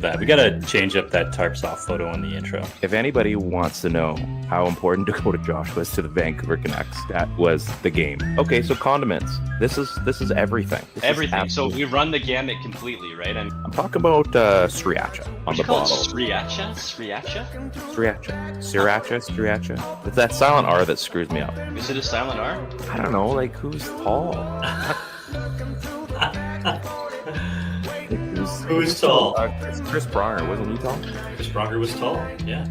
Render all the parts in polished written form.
that. We got to change up that tarp soft photo in the intro. If anybody wants to know how important Dakota Josh was to the Vancouver Canucks, that was the game. Okay, so condiments. This is everything. Everything. So we run the gamut completely, right? And I'm talking about sriracha on the bottle. Sriracha? Sriracha? Sriracha. It's that silent R that screws me up. Is it a silent R? I don't know, like who's tall? Who's tall? It's Chris Pronger, wasn't he tall? Chris Pronger was tall, yeah.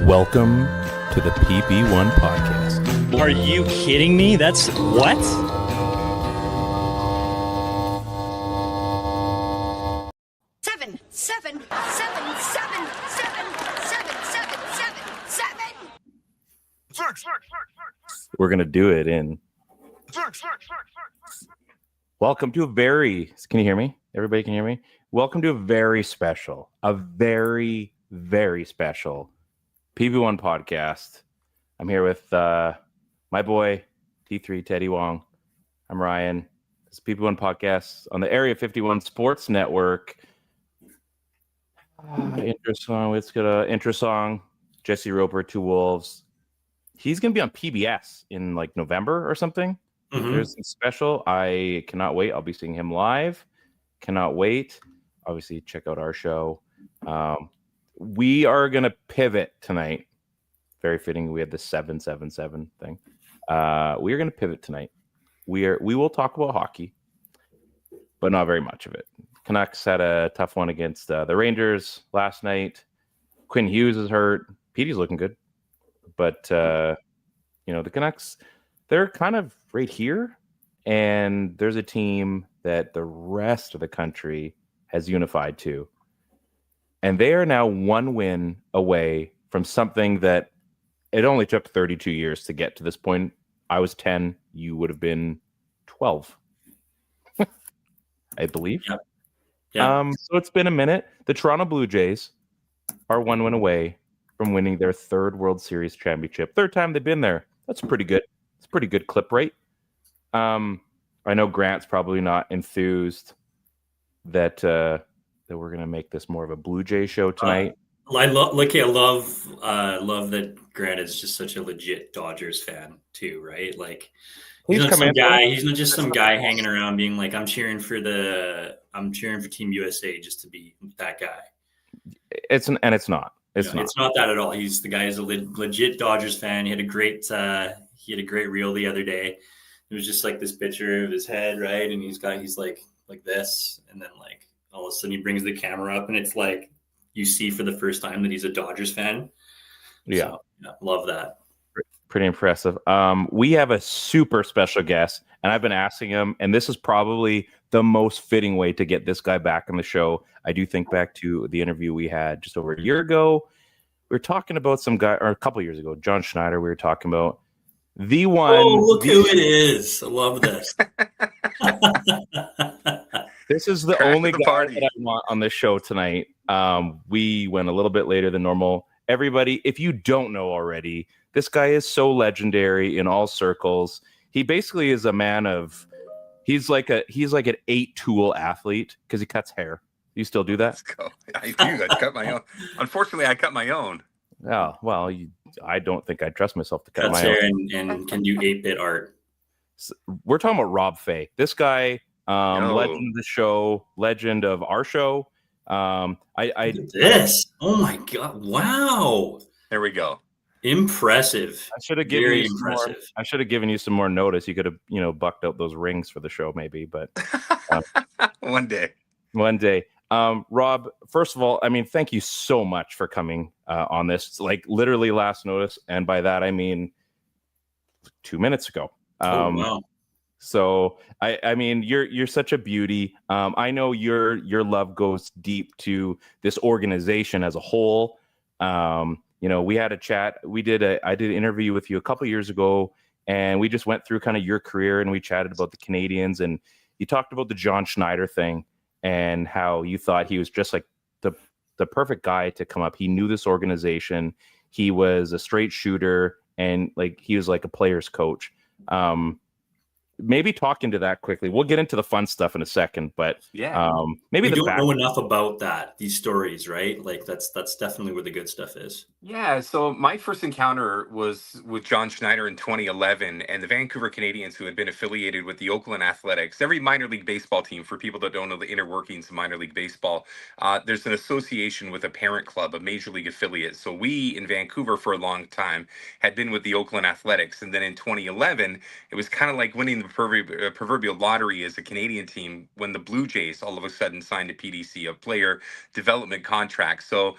Welcome to the PP1 Podcast. Are you kidding me? That's what? Seven. We're gonna do it in. Welcome to a very. Can you hear me? Everybody can hear me. Welcome to a very special PP1 podcast. I'm here with my boy T3 Teddy Wong. I'm Ryan. It's PP1 podcast on the Area 51 Sports Network. Intro song. Let's get an intro song. Jesse Roper, Two Wolves. He's going to be on PBS in like November or something. Mm-hmm. There's some special. I cannot wait. I'll be seeing him live. Cannot wait. Obviously, check out our show. We are going to pivot tonight. Very fitting. We had the 777 thing. We are going to pivot tonight. We will talk about hockey, but not very much of it. Canucks had a tough one against the Rangers last night. Quinn Hughes is hurt. Petey's looking good. But, the Canucks, they're kind of right here. And there's a team that the rest of the country has unified to. And they are now one win away from something that it only took 32 years to get to this point. I was 10. You would have been 12, I believe. Yeah. So it's been a minute. The Toronto Blue Jays are one win away from winning their third World Series championship. Third time they've been there. That's pretty good. It's pretty good clip rate. I know Grant's probably not enthused that we're going to make this more of a Blue Jay show tonight. I love that Grant is just such a legit Dodgers fan too, right? Like he's not some guy. He's not just some guy hanging around being like, I'm cheering for Team USA just to be that guy. It's not. It's not that at all. He's the guy is a legit Dodgers fan. He had a great reel the other day. It was just like this picture of his head, right? And he's like this, and then like all of a sudden he brings the camera up, and it's like you see for the first time that he's a Dodgers fan. Yeah, so, love that. Pretty impressive. We have a super special guest, and I've been asking him, and this is probably the most fitting way to get this guy back on the show. I do think back to the interview we had just over a year ago. We were talking about some guy, or a couple of years ago, John Schneider. We were talking about the one. Oh, look who it is! I love this. This is the only guy that I want on this show tonight. We went a little bit later than normal. Everybody, if you don't know already, this guy is so legendary in all circles. He basically is a man of. He's like an 8-tool athlete because he cuts hair. You still do that? Let's go. I do. I cut my own. Unfortunately, I cut my own. Oh, well, I don't think I trust myself to cut cuts my hair own. And can do 8-bit art. So we're talking about Rob Fay. This guy, legend of the show, legend of our show. This. Oh my God! Wow. There we go. Impressive. I should have given you impressive. I should have given you some more notice. You could have, bucked out those rings for the show, maybe. But one day. Rob, first of all, thank you so much for coming on this. It's like literally last notice, and by that I mean 2 minutes ago. Wow. So you're such a beauty. I know your love goes deep to this organization as a whole. We had a chat. I did an interview with you a couple years ago, and we just went through kind of your career, and we chatted about the Canadians, and you talked about the John Schneider thing and how you thought he was just like the perfect guy to come up. He knew this organization. He was a straight shooter, and like he was like a player's coach. maybe talk into that quickly. We'll get into the fun stuff in a second, but maybe we don't know enough about these stories, right? Like that's definitely where the good stuff is. Yeah, so my first encounter was with John Schneider in 2011 and the Vancouver Canadians, who had been affiliated with the Oakland Athletics. Every minor league baseball team, for people that don't know the inner workings of minor league baseball, there's an association with a parent club, a major league affiliate. So we in Vancouver for a long time had been with the Oakland Athletics. And then in 2011, it was kind of like winning the proverbial lottery as a Canadian team when the Blue Jays all of a sudden signed a PDC, a player development contract. So,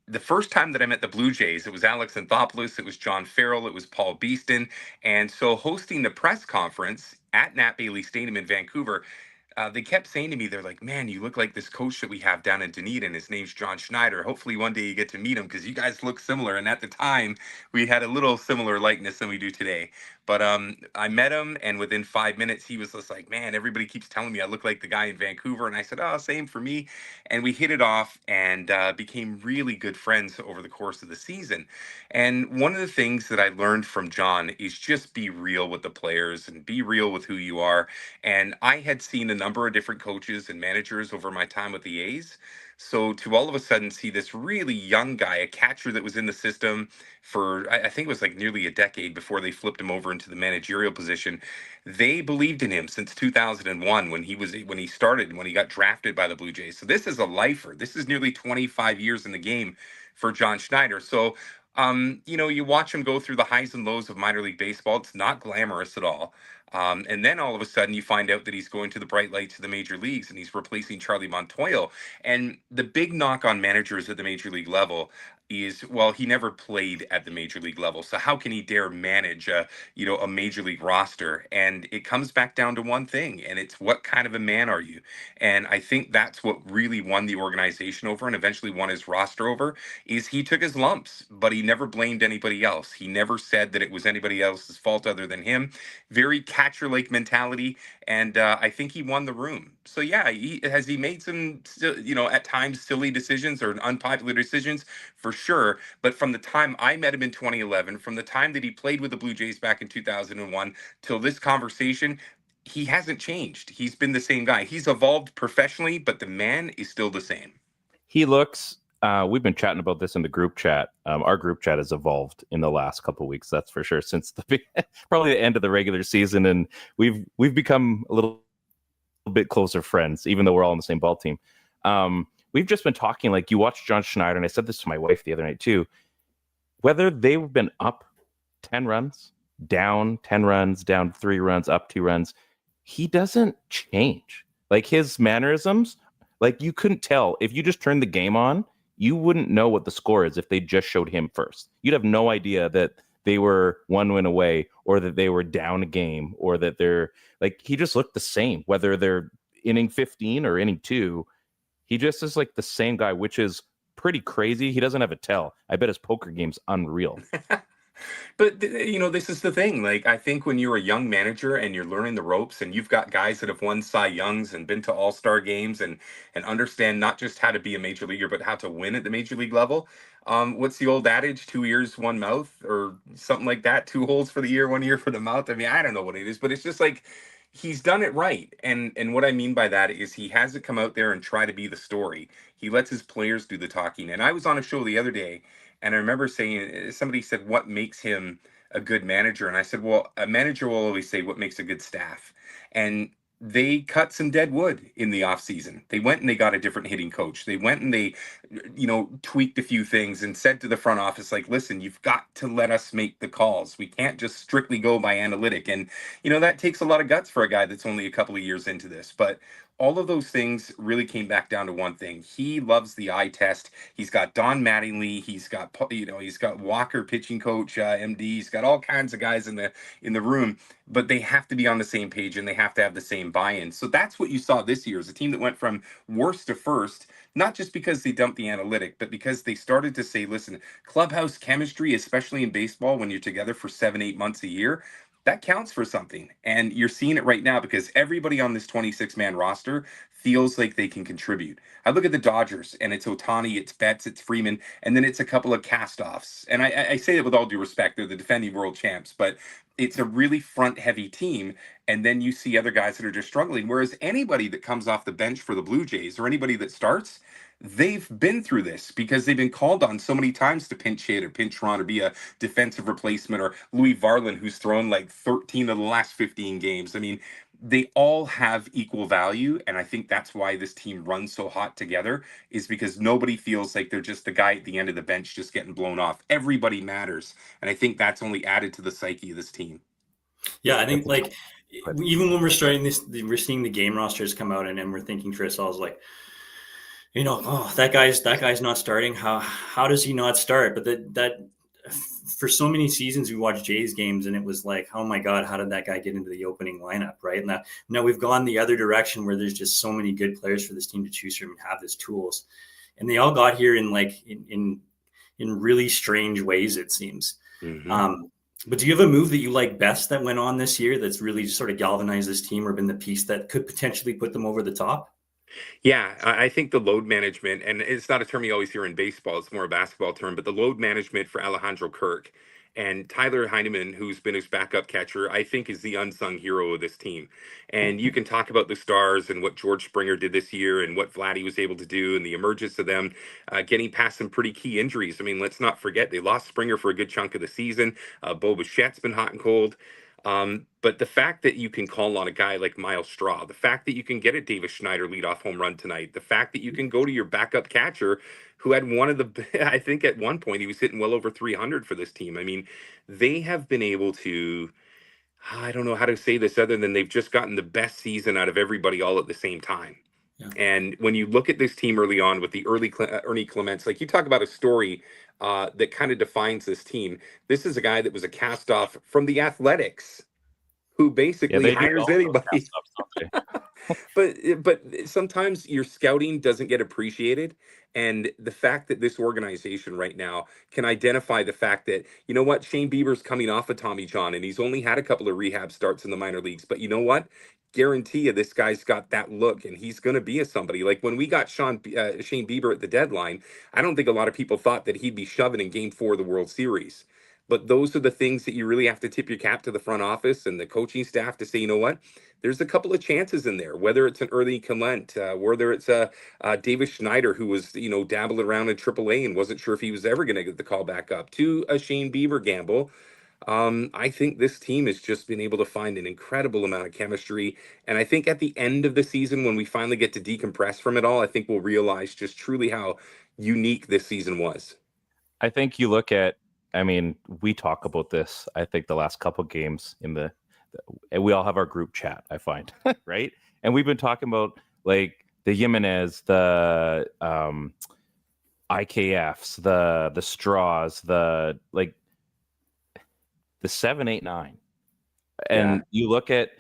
the first time that I met the Blue Jays, it was Alex Anthopoulos, it was John Farrell, it was Paul Beeston. And so hosting the press conference at Nat Bailey Stadium in Vancouver, they kept saying to me, they're like, man, you look like this coach that we have down in Dunedin. His name's John Schneider. Hopefully one day you get to meet him because you guys look similar. And at the time, we had a little similar likeness than we do today. But I met him, and within 5 minutes, he was just like, man, everybody keeps telling me I look like the guy in Vancouver. And I said, oh, same for me. And we hit it off and became really good friends over the course of the season. And one of the things that I learned from John is just be real with the players and be real with who you are. And I had seen a number of different coaches and managers over my time with the A's. So to all of a sudden see this really young guy, a catcher that was in the system for, I think it was like nearly a decade before they flipped him over into the managerial position. They believed in him since 2001 when he started and when he got drafted by the Blue Jays. So this is a lifer. This is nearly 25 years in the game for John Schneider. So you watch him go through the highs and lows of minor league baseball. It's not glamorous at all. And then all of a sudden you find out that he's going to the bright lights of the major leagues and he's replacing Charlie Montoyo. And the big knock on managers at the major league level is, well, he never played at the major league level. So how can he dare manage a major league roster? And it comes back down to one thing, and it's what kind of a man are you? And I think that's what really won the organization over and eventually won his roster over is he took his lumps, but he never blamed anybody else. He never said that it was anybody else's fault other than him. Very catcher-like mentality, and I think he won the room. So yeah, has he made some, at times silly decisions or unpopular decisions? For sure. But from the time I met him in 2011, from the time that he played with the Blue Jays back in 2001 till this conversation, he hasn't changed. He's been the same guy. He's evolved professionally, but the man is still the same. He looks, we've been chatting about this in the group chat. Our group chat has evolved in the last couple of weeks, that's for sure, since probably the end of the regular season. And we've become a little bit closer friends, even though we're all on the same ball team. We've just been talking, like you watch John Schneider, and I said this to my wife the other night too, whether they've been up 10 runs, down 10 runs, down 3 runs, up 2 runs, he doesn't change. Like his mannerisms, like you couldn't tell. If you just turned the game on, you wouldn't know what the score is if they just showed him first. You'd have no idea that they were 1 win away or that they were down a game or that they're like, he just looked the same, whether they're inning 15 or inning 2. He just is like the same guy, which is pretty crazy. He doesn't have a tell. I bet his poker game's unreal. But, this is the thing. Like, I think when you're a young manager and you're learning the ropes and you've got guys that have won Cy Youngs and been to all-star games and understand not just how to be a major leaguer, but how to win at the major league level. What's the old adage? 2 ears, 1 mouth, or something like that. 2 holes for the ear, 1 ear for the mouth. I mean, I don't know what it is, but it's just like, he's done it right. And what I mean by that is he hasn't come out there and try to be the story. He lets his players do the talking. And I was on a show the other day, and I remember saying, somebody said, what makes him a good manager? And I said, well, a manager will always say what makes a good staff. And they cut some dead wood in the offseason. They went and they got a different hitting coach. They went and they, tweaked a few things and said to the front office, like, listen, you've got to let us make the calls. We can't just strictly go by analytic. And, that takes a lot of guts for a guy that's only a couple of years into this. But all of those things really came back down to one thing. He loves the eye test. He's got Don Mattingly. He's got, he's got Walker, pitching coach, MD. He's got all kinds of guys in the room, but they have to be on the same page and they have to have the same buy-in. So that's what you saw this year, is a team that went from worst to first, not just because they dumped the analytic, but because they started to say, listen, clubhouse chemistry, especially in baseball, when you're together for 7-8 months a year, that counts for something. And you're seeing it right now because everybody on this 26-man roster feels like they can contribute. I look at the Dodgers, and it's Ohtani, it's Betts, it's Freeman, and then it's a couple of cast-offs. And I say it with all due respect. They're the defending world champs, but it's a really front-heavy team. And then you see other guys that are just struggling. Whereas anybody that comes off the bench for the Blue Jays or anybody that starts, they've been through this because they've been called on so many times to pinch hit or pinch run or be a defensive replacement, or Louis Varland, who's thrown like 13 of the last 15 games. I mean, they all have equal value. And I think that's why this team runs so hot together, is because nobody feels like they're just the guy at the end of the bench just getting blown off. Everybody matters. And I think that's only added to the psyche of this team. Yeah, I think like even when we're starting this, we're seeing the game rosters come out, and then we're thinking to ourselves like, oh, that guy's not starting. How does he not start? But that for so many seasons we watched Jays games, and it was like, oh my God, how did that guy get into the opening lineup, right? And now we've gone the other direction where there's just so many good players for this team to choose from and have these tools, and they all got here in like in really strange ways, it seems. Mm-hmm. But do you have a move that you like best that went on this year that's really sort of galvanized this team or been the piece that could potentially put them over the top? Yeah, I think the load management, and it's not a term you always hear in baseball, it's more a basketball term, but the load management for Alejandro Kirk and Tyler Heineman, who's been his backup catcher, I think is the unsung hero of this team. And you can talk about the stars and what George Springer did this year and what Vladdy was able to do and the emergence of them getting past some pretty key injuries. I mean, let's not forget they lost Springer for a good chunk of the season. Bo Bichette's been hot and cold. But the fact that you can call on a guy like Miles Straw, the fact that you can get a Davis Schneider leadoff home run tonight, the fact that you can go to your backup catcher who had one of the, I think at one point he was hitting well over 300 for this team. I mean, they have been able to, I don't know how to say this other than they've just gotten the best season out of everybody all at the same time. Yeah. And when you look at this team early on with the Ernie Clements, like you talk about a story that kind of defines this team. This is a guy that was a cast off from the Athletics, who basically hires anybody. But sometimes your scouting doesn't get appreciated. And the fact that this organization right now can identify the fact that, you know what, Shane Bieber's coming off of Tommy John, and he's only had a couple of rehab starts in the minor leagues. But you know what? Guarantee you this guy's got that look, and he's going to be a somebody. Like when we got Shane Bieber at the deadline, I don't think a lot of people thought that he'd be shoving in Game 4 of the World Series. But those are the things that you really have to tip your cap to the front office and the coaching staff to say, you know what, there's a couple of chances in there, whether it's an Ernie Clement, whether it's a Davis Schneider, who was, dabbling around in AAA and wasn't sure if he was ever going to get the call back up, to a Shane Bieber gamble. I think this team has just been able to find an incredible amount of chemistry. And I think at the end of the season, when we finally get to decompress from it all, I think we'll realize just truly how unique this season was. I think you look at, we talk about this, I think the last couple games and we all have our group chat, I find, right? And we've been talking about like the Jimenez, the IKFs, the Straws, the 7, 8, 9. And you look at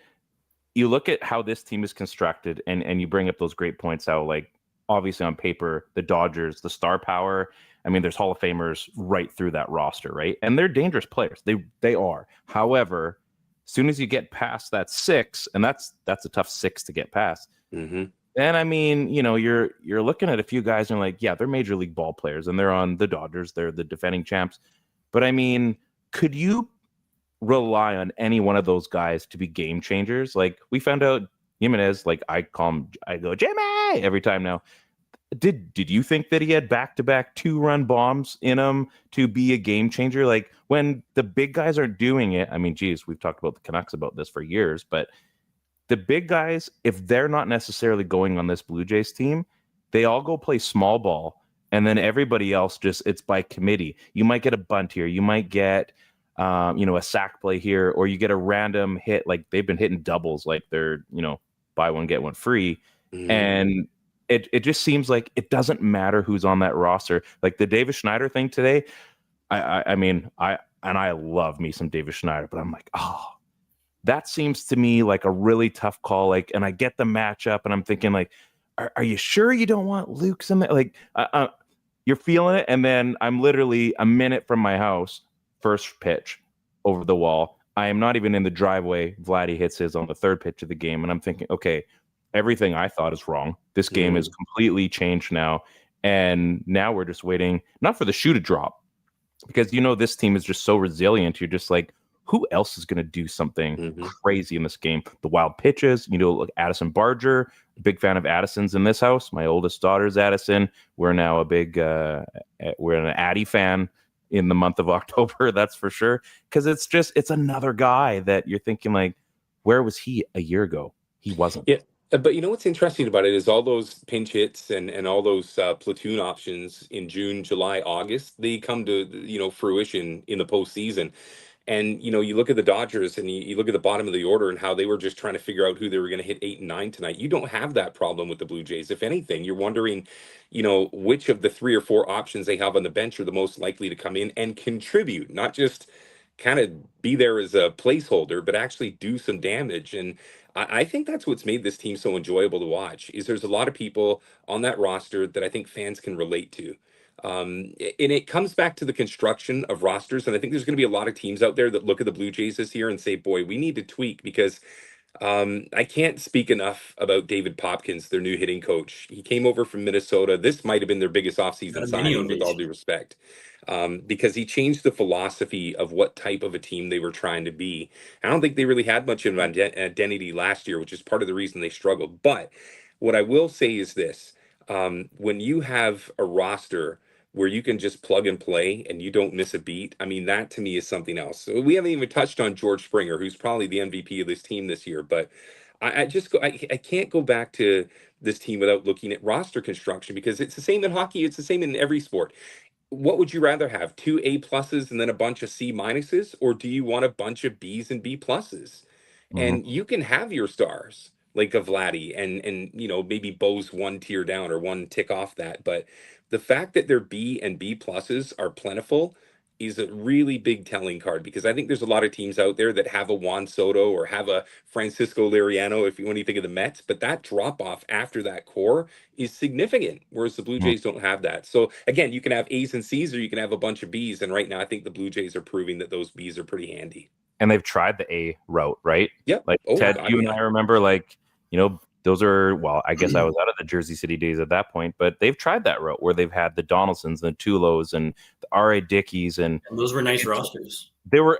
how this team is constructed, and you bring up those great points how, like, obviously on paper, the Dodgers, the star power, there's Hall of Famers right through that roster, right? And they're dangerous players. They are. However, as soon as you get past that 6, and that's a tough 6 to get past. Mm-hmm. And you're looking at a few guys and you're like, yeah, they're major league ball players and they're on the Dodgers. They're the defending champs. But could you rely on any one of those guys to be game changers? Like we found out Jimenez, like I go, Jimmy, every time now. Did you think that he had back-to-back 2-run bombs in him to be a game changer? Like when the big guys aren't doing it, we've talked about the Canucks about this for years, but the big guys, if they're not necessarily going on this Blue Jays team, they all go play small ball, and then everybody else it's by committee. You might get a bunt here. You might get, a sack play here, or you get a random hit. Like they've been hitting doubles, like they're, buy one, get one free. Mm. And it just seems like it doesn't matter who's on that roster. Like the Davis Schneider thing today, I love me some Davis Schneider, but I'm like, that seems to me like a really tough call. Like, and I get the matchup, and I'm thinking like, are you sure you don't want Luke's in there? Like, you're feeling it, and then I'm literally a minute from my house, first pitch over the wall. I am not even in the driveway. Vladdy hits his on the third pitch of the game, and I'm thinking, okay, everything I thought is wrong. This game is completely changed now, and now we're just waiting, not for the shoe to drop, because this team is just so resilient. You're just like, who else is going to do something crazy in this game? The wild pitches, like Addison Barger, big fan of Addison's in this house. My oldest daughter's Addison. We're now we're an Addy fan in the month of October, that's for sure. Because it's another guy that you're thinking, like, where was he a year ago? He wasn't. Yeah. But what's interesting about it is all those pinch hits and all those platoon options in June, July, August, they come to, fruition in the postseason. And, you look at the Dodgers and you look at the bottom of the order and how they were just trying to figure out who they were going to hit 8 and 9 tonight. You don't have that problem with the Blue Jays. If anything, you're wondering, which of the 3 or 4 options they have on the bench are the most likely to come in and contribute, not just kind of be there as a placeholder, but actually do some damage. And I think that's what's made this team so enjoyable to watch, is there's a lot of people on that roster that I think fans can relate to. And it comes back to the construction of rosters. And I think there's going to be a lot of teams out there that look at the Blue Jays this year and say, boy, we need to tweak, because I can't speak enough about David Popkins, their new hitting coach. He came over from Minnesota. This might have been their biggest offseason signing, with all due respect, because he changed the philosophy of what type of a team they were trying to be. I don't think they really had much of an identity last year, which is part of the reason they struggled. But what I will say is this. When you have a roster where you can just plug and play and you don't miss a beat, I mean, that to me is something else. So we haven't even touched on George Springer, who's probably the MVP of this team this year. But I can't go back to this team without looking at roster construction, because it's the same in hockey. It's the same in every sport. What would you rather have, 2 A pluses and then a bunch of C minuses, or do you want a bunch of Bs and B pluses? And you can have your stars like a Vladdy and maybe Bo's 1 tier down or 1 tick off that. But the fact that their B and B pluses are plentiful is a really big telling card, because I think there's a lot of teams out there that have a Juan Soto or have a Francisco Liriano, when you think of the Mets, but that drop off after that core is significant, whereas the Blue Jays don't have that. So again, you can have A's and C's, or you can have a bunch of B's, and right now I think the Blue Jays are proving that those B's are pretty handy. And they've tried the A route, right? Yep. Like, Ted, you and I remember, those are, well, I guess I was out of the Jersey City days at that point, but they've tried that route where they've had the Donaldsons, the Tulos, and the R.A. Dickies. And those were nice rosters. They were,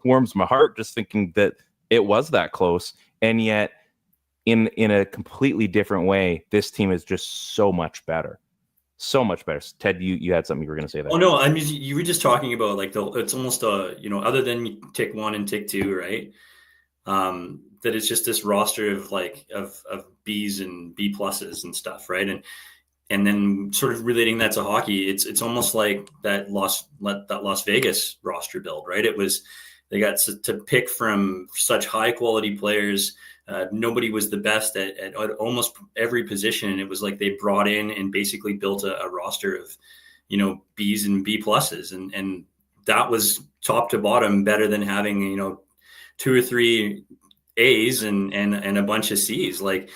warms my heart just thinking that it was that close. And yet, in a completely different way, this team is just so much better. So much better. Ted, you had something you were going to say there. Oh, no, I mean, you were just talking about, like, it's almost, other than tick 1 and tick 2, right? That it's just this roster of of B's and B pluses and stuff, right? And then sort of relating that to hockey, it's almost like that Las Vegas roster build, right? It was, they got to pick from such high quality players. Nobody was the best at almost every position, and it was like they brought in and basically built a roster of B's and B pluses, and that was top to bottom better than having 2 or 3 A's and a bunch of C's. Like,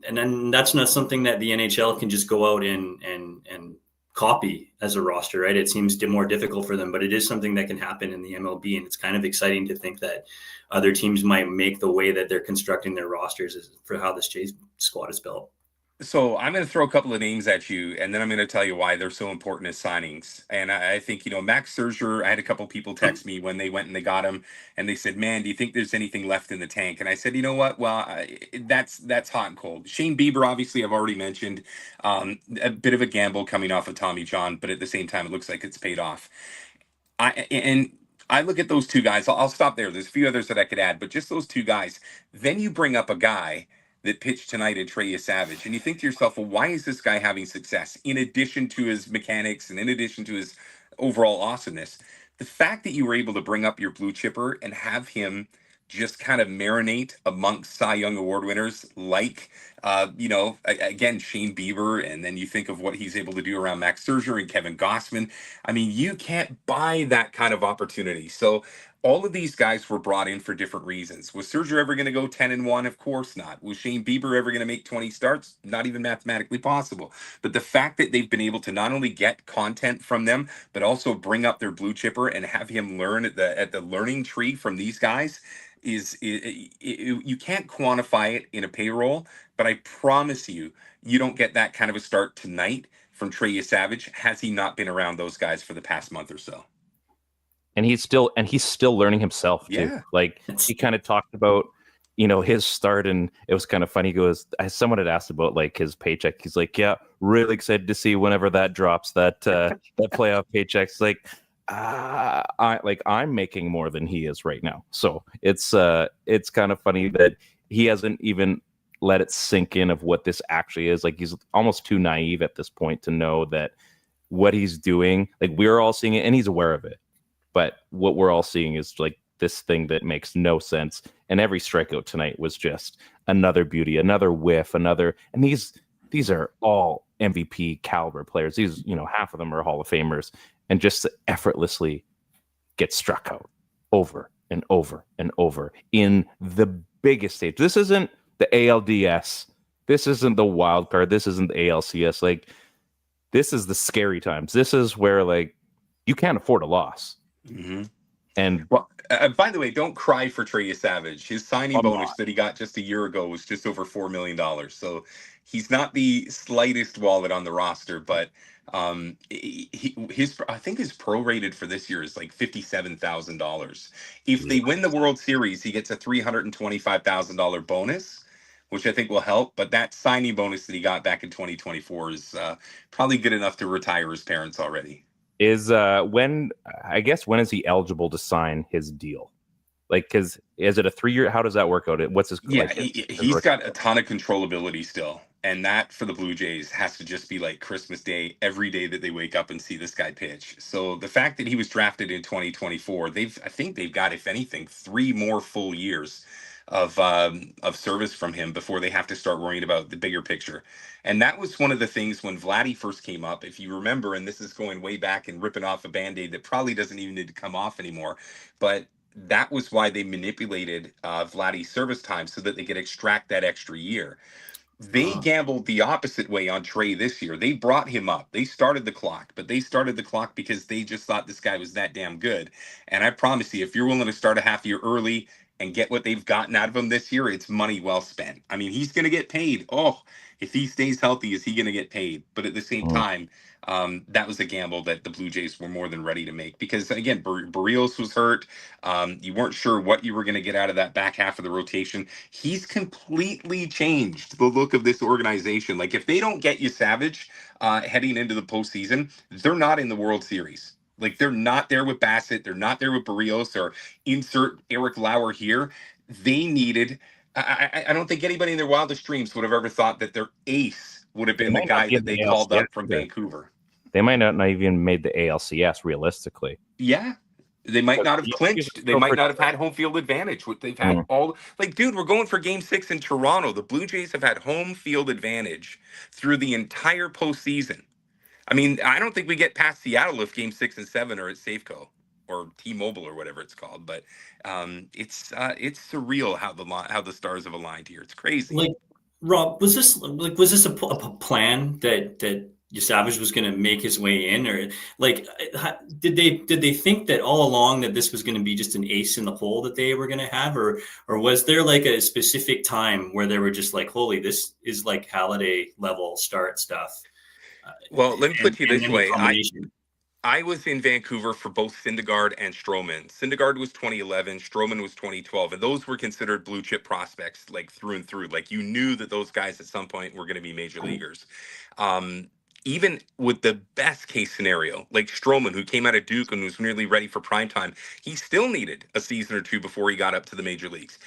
and then that's not something that the NHL can just go out and copy as a roster, right? It seems more difficult for them, but it is something that can happen in the MLB, and it's kind of exciting to think that other teams might make the way that they're constructing their rosters for how this Jays squad is built. So I'm going to throw a couple of names at you, and then I'm going to tell you why they're so important as signings. And I think, Max Scherzer, I had a couple people text me when they went and they got him, and they said, man, do you think there's anything left in the tank? And I said, you know what? Well, that's hot and cold. Shane Bieber, obviously, I've already mentioned, a bit of a gamble coming off of Tommy John, but at the same time, it looks like it's paid off. I look at those 2 guys. I'll stop there. There's a few others that I could add, but just those 2 guys. Then you bring up a guy that pitched tonight at Trey Savage, and you think to yourself, well, why is this guy having success? In addition to his mechanics and in addition to his overall awesomeness, the fact that you were able to bring up your blue chipper and have him just kind of marinate amongst Cy Young Award winners like, again, Shane Bieber, and then you think of what he's able to do around Max Scherzer and Kevin Gossman. I mean, you can't buy that kind of opportunity. So all of these guys were brought in for different reasons. Was Sergio ever going to go 10-1? Of course not. Was Shane Bieber ever going to make 20 starts? Not even mathematically possible. But the fact that they've been able to not only get content from them, but also bring up their blue chipper and have him learn at the learning tree from these guys you can't quantify it in a payroll. But I promise you, you don't get that kind of a start tonight from Trey Savage has he not been around those guys for the past month or so. And he's still learning himself too. Yeah. Like he kind of talked about, his start, and it was kind of funny. He goes, someone had asked about like his paycheck. He's like, yeah, really excited to see whenever that drops, that playoff paycheck's like, I'm making more than he is right now. So it's kind of funny that he hasn't even let it sink in of what this actually is. Like he's almost too naive at this point to know that what he's doing, like we're all seeing it and he's aware of it. But what we're all seeing is like this thing that makes no sense. And every strikeout tonight was just another beauty, another whiff, and these are all MVP caliber players. These, half of them are Hall of Famers, and just effortlessly get struck out over and over and over in the biggest stage. This isn't the ALDS. This isn't the wild card. This isn't the ALCS. Like, this is the scary times. This is where, like, you can't afford a loss. Mm-hmm. And well, by the way, don't cry for Trey Savage. His signing bonus that he got just a year ago was just over $4 million. So he's not the slightest wallet on the roster, but I think his prorated for this year is like $57,000. If they win the World Series, he gets a $325,000 bonus, which I think will help. But that signing bonus that he got back in 2024 is probably good enough to retire his parents already. When is he eligible to sign his deal? Like, because is it a 3-year? How does that work out? What's his? Yeah, he's got a ton of controllability still, and that for the Blue Jays has to just be like Christmas Day every day that they wake up and see this guy pitch. So the fact that he was drafted in 2024, I think they've got, if anything, 3 more full years of service from him before they have to start worrying about the bigger picture. And that was one of the things when Vladdy first came up, if you remember, and this is going way back and ripping off a Band-Aid that probably doesn't even need to come off anymore, but that was why they manipulated Vladdy's service time so that they could extract that extra year. They gambled the opposite way on Trey this year. They brought him up. They started the clock, but they started the clock because they just thought this guy was that damn good. And I promise you, if you're willing to start a half year early and get what they've gotten out of him this year, it's money well spent. I mean, he's going to get paid. Oh, if he stays healthy, is he going to get paid? But at the same time, that was a gamble that the Blue Jays were more than ready to make because, again, Barrios was hurt. You weren't sure what you were going to get out of that back half of the rotation. He's completely changed the look of this organization. Like, if they don't get you Savage heading into the postseason, they're not in the World Series. Like, they're not there with Bassett. They're not there with Barrios, or insert Eric Lauer here. They needed... I don't think anybody in their wildest dreams would have ever thought that their ace would have been the guy that they called up from Vancouver. They might not even made the ALCS realistically. Yeah. They might not have clinched. They might not have had home field advantage. They've had all... Like, dude, we're going for Game 6 in Toronto. The Blue Jays have had home field advantage through the entire postseason. I mean, I don't think we get past Seattle if Game 6 and 7 are at Safeco or T-Mobile or whatever it's called. But it's surreal how the stars have aligned here. It's crazy. Like, Rob, was this a plan that Savage was going to make his way in, or like did they think that all along that this was going to be just an ace in the hole that they were going to have, or was there like a specific time where they were just like, holy, this is like Halladay level start stuff? Well, let me put you this way. I was in Vancouver for both Syndergaard and Stroman. Syndergaard was 2011, Stroman was 2012, and those were considered blue chip prospects, like through and through. Like, you knew that those guys at some point were going to be major leaguers. Even with the best case scenario, like Stroman, who came out of Duke and was nearly ready for prime time, he still needed a season or two before he got up to the major leagues.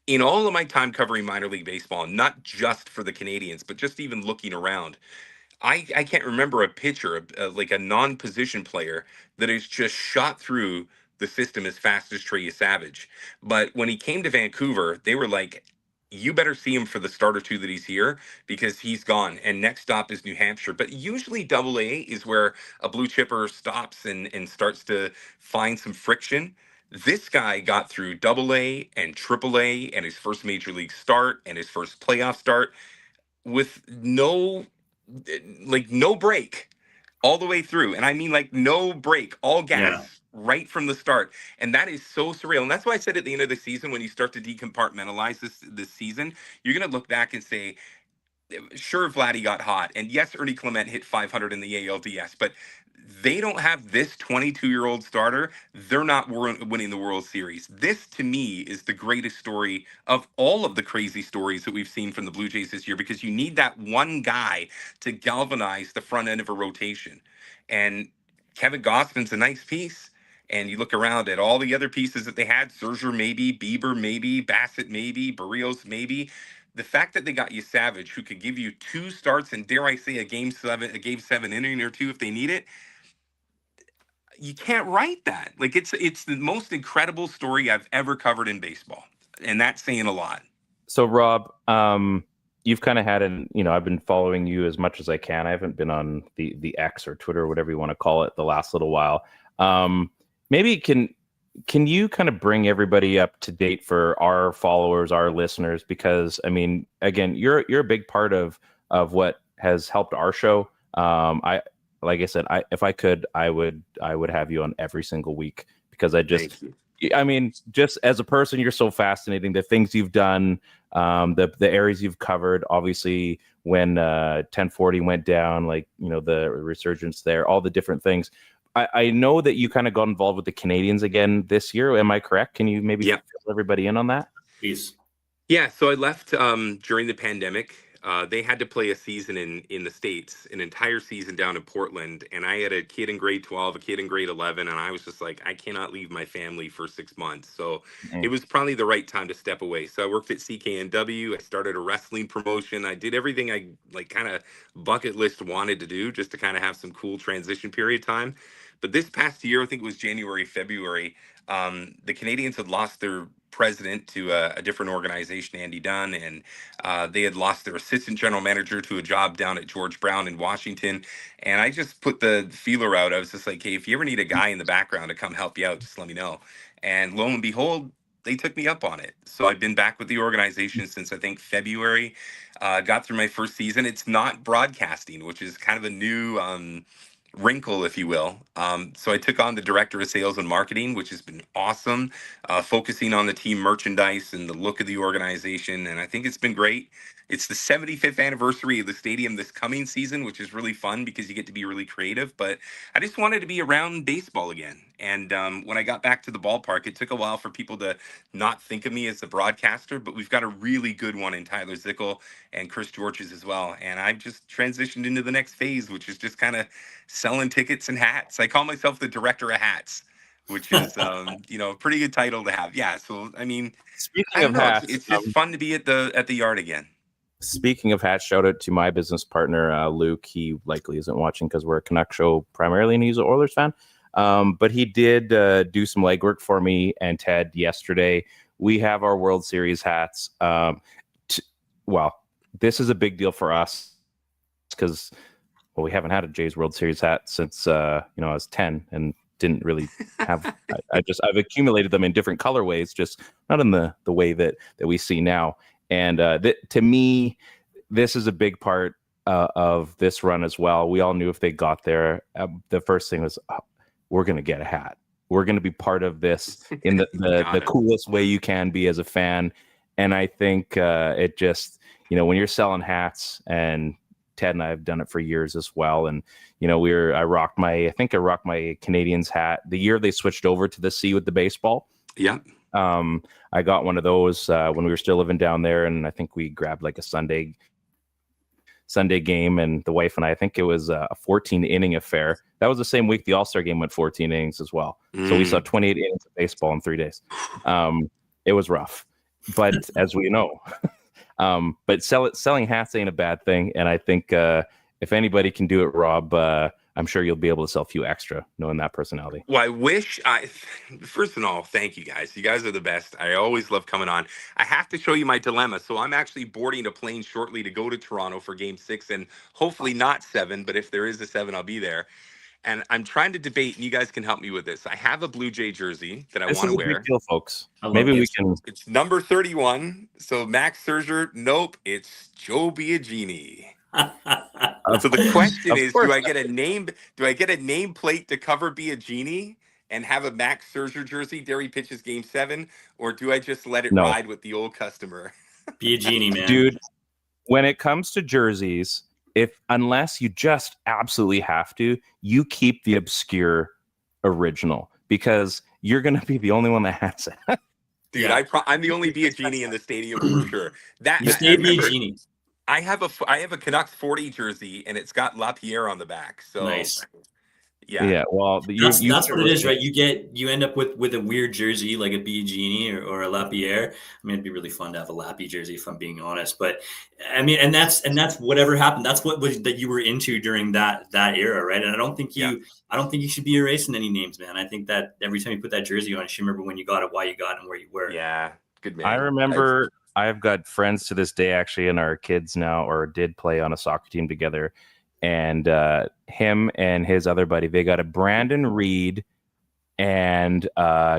In all of my time covering minor league baseball, not just for the Canadians, but just even looking around, I can't remember a pitcher, like a non-position player, that has just shot through the system as fast as Trey Savage. But when he came to Vancouver, they were like, you better see him for the start or two that he's here, because he's gone. And next stop is New Hampshire. But usually AA is where a blue chipper stops and starts to find some friction. This guy got through AA and AAA and his first major league start and his first playoff start with no break all the way through. And I mean, like, no break, all gas. Yeah. Right from the start. And that is so surreal. And that's why I said at the end of the season, when you start to decompartmentalize this season, you're going to look back and say, sure, Vladdy got hot. And yes, Ernie Clement hit 500 in the ALDS, but they don't have this 22-year-old starter. They're not winning the World Series. This, to me, is the greatest story of all of the crazy stories that we've seen from the Blue Jays this year, because you need that one guy to galvanize the front end of a rotation. And Kevin Gausman's a nice piece. And you look around at all the other pieces that they had, Scherzer maybe, Bieber maybe, Bassett maybe, Barrios maybe. The fact that they got you Savage, who could give you 2 starts and, dare I say, a game 7 inning or 2 if they need it, you can't write that. Like, it's the most incredible story I've ever covered in baseball, and that's saying a lot. So, Rob, you've kind of had I've been following you as much as I can. I haven't been on the X or Twitter or whatever you want to call it the last little while. Maybe can you kind of bring everybody up to date for our followers, our listeners? Because, I mean, again, you're a big part of what has helped our show. Like I said, if I could, I would have you on every single week, because I mean, just as a person, you're so fascinating. The things you've done, the areas you've covered. Obviously, when 1040 went down, like, the resurgence there, all the different things. I know that you kind of got involved with the Canadians again this year. Am I correct? Can you maybe fill everybody in on that? Please. Yeah, so I left during the pandemic. They had to play a season in the States, an entire season down in Portland. And I had a kid in grade 12, a kid in grade 11. And I was just like, I cannot leave my family for 6 months. So it was probably the right time to step away. So I worked at CKNW. I started a wrestling promotion. I did everything I kind of bucket list wanted to do, just to kind of have some cool transition period time. But this past year, I think it was January, February, the Canadians had lost their president to a different organization, Andy Dunn, and they had lost their assistant general manager to a job down at George Brown in Washington. And I just put the feeler out. I was just like, hey, if you ever need a guy in the background to come help you out, just let me know. And lo and behold, they took me up on it. So I've been back with the organization since, I think, February. Got through my first season. It's not broadcasting, which is kind of a new wrinkle, if you will. So I took on the director of sales and marketing, which has been awesome, focusing on the team merchandise and the look of the organization. And I think it's been great. It's the 75th anniversary of the stadium this coming season, which is really fun because you get to be really creative. But I just wanted to be around baseball again. And when I got back to the ballpark, it took a while for people to not think of me as a broadcaster, but we've got a really good one in Tyler Zickel and Chris Georges as well. And I've just transitioned into the next phase, which is just kind of selling tickets and hats. I call myself the director of hats, which is, a pretty good title to have. Yeah. So, I mean, speaking of hats, it's just fun to be at the yard again. Speaking of hats, shout out to my business partner, Luke. He likely isn't watching because we're a Canucks show primarily, and he's an Oilers fan. But he did do some legwork for me and Ted yesterday. We have our World Series hats. This is a big deal for us because, we haven't had a Jays World Series hat since I was 10 and didn't really have. I've accumulated them in different colorways, just not in the way that we see now. And to me, this is a big part of this run as well. We all knew if they got there, the first thing was, we're going to get a hat. We're going to be part of this in the coolest way you can be as a fan. And I think it just, when you're selling hats, and Ted and I have done it for years as well. And, I rocked my Canadians hat the year they switched over to the C with the baseball. Yeah. I got one of those when we were still living down there, and I think we grabbed like a Sunday game, and the wife and I think it was a 14-inning affair. That was the same week the All-Star game went 14 innings as well. So we saw 28 innings of baseball in 3 days. It was rough, but as we know, but selling hats ain't a bad thing. And I think if anybody can do it, Rob, I'm sure you'll be able to sell a few extra, knowing that personality. Well, first of all, thank you guys. You guys are the best. I always love coming on. I have to show you my dilemma. So I'm actually boarding a plane shortly to go to Toronto for Game 6, and hopefully not 7, but if there is a 7, I'll be there. and I'm trying to debate, and you guys can help me with this. I have a Blue Jay jersey that I This want is to a wear. big deal, folks. I love Maybe we this. can. It's number 31. So Max Scherzer, nope, it's Joe Biagini. So the question Of is, course. do I get a nameplate to cover Biagini and have a Max Scherzer jersey dare he pitches game 7, or do I just let it No. ride with the old customer? Be a genie, man. Dude, when it comes to jerseys, unless you just absolutely have to, you keep the obscure original because you're going to be the only one that has it. Dude, Yeah. I'm the only Biagini in the stadium for sure. You stay be a genie. I have a Canucks 40 jersey, and it's got LaPierre on the back. So Nice. yeah. Well, That's what it is, right? You end up with a weird jersey like a B Genie or a Lapierre. I mean, it'd be really fun to have a Lappy jersey, if I'm being honest. But I mean, and that's whatever happened. That's what was that you were into during that era, right? And I don't think you should be erasing any names, man. I think that every time you put that jersey on, you should remember when you got it, why you got it, and where you were. Yeah, good man. I remember I've got friends to this day, actually, and our kids now, or did play on a soccer team together. And him and his other buddy, they got a Brandon Reed and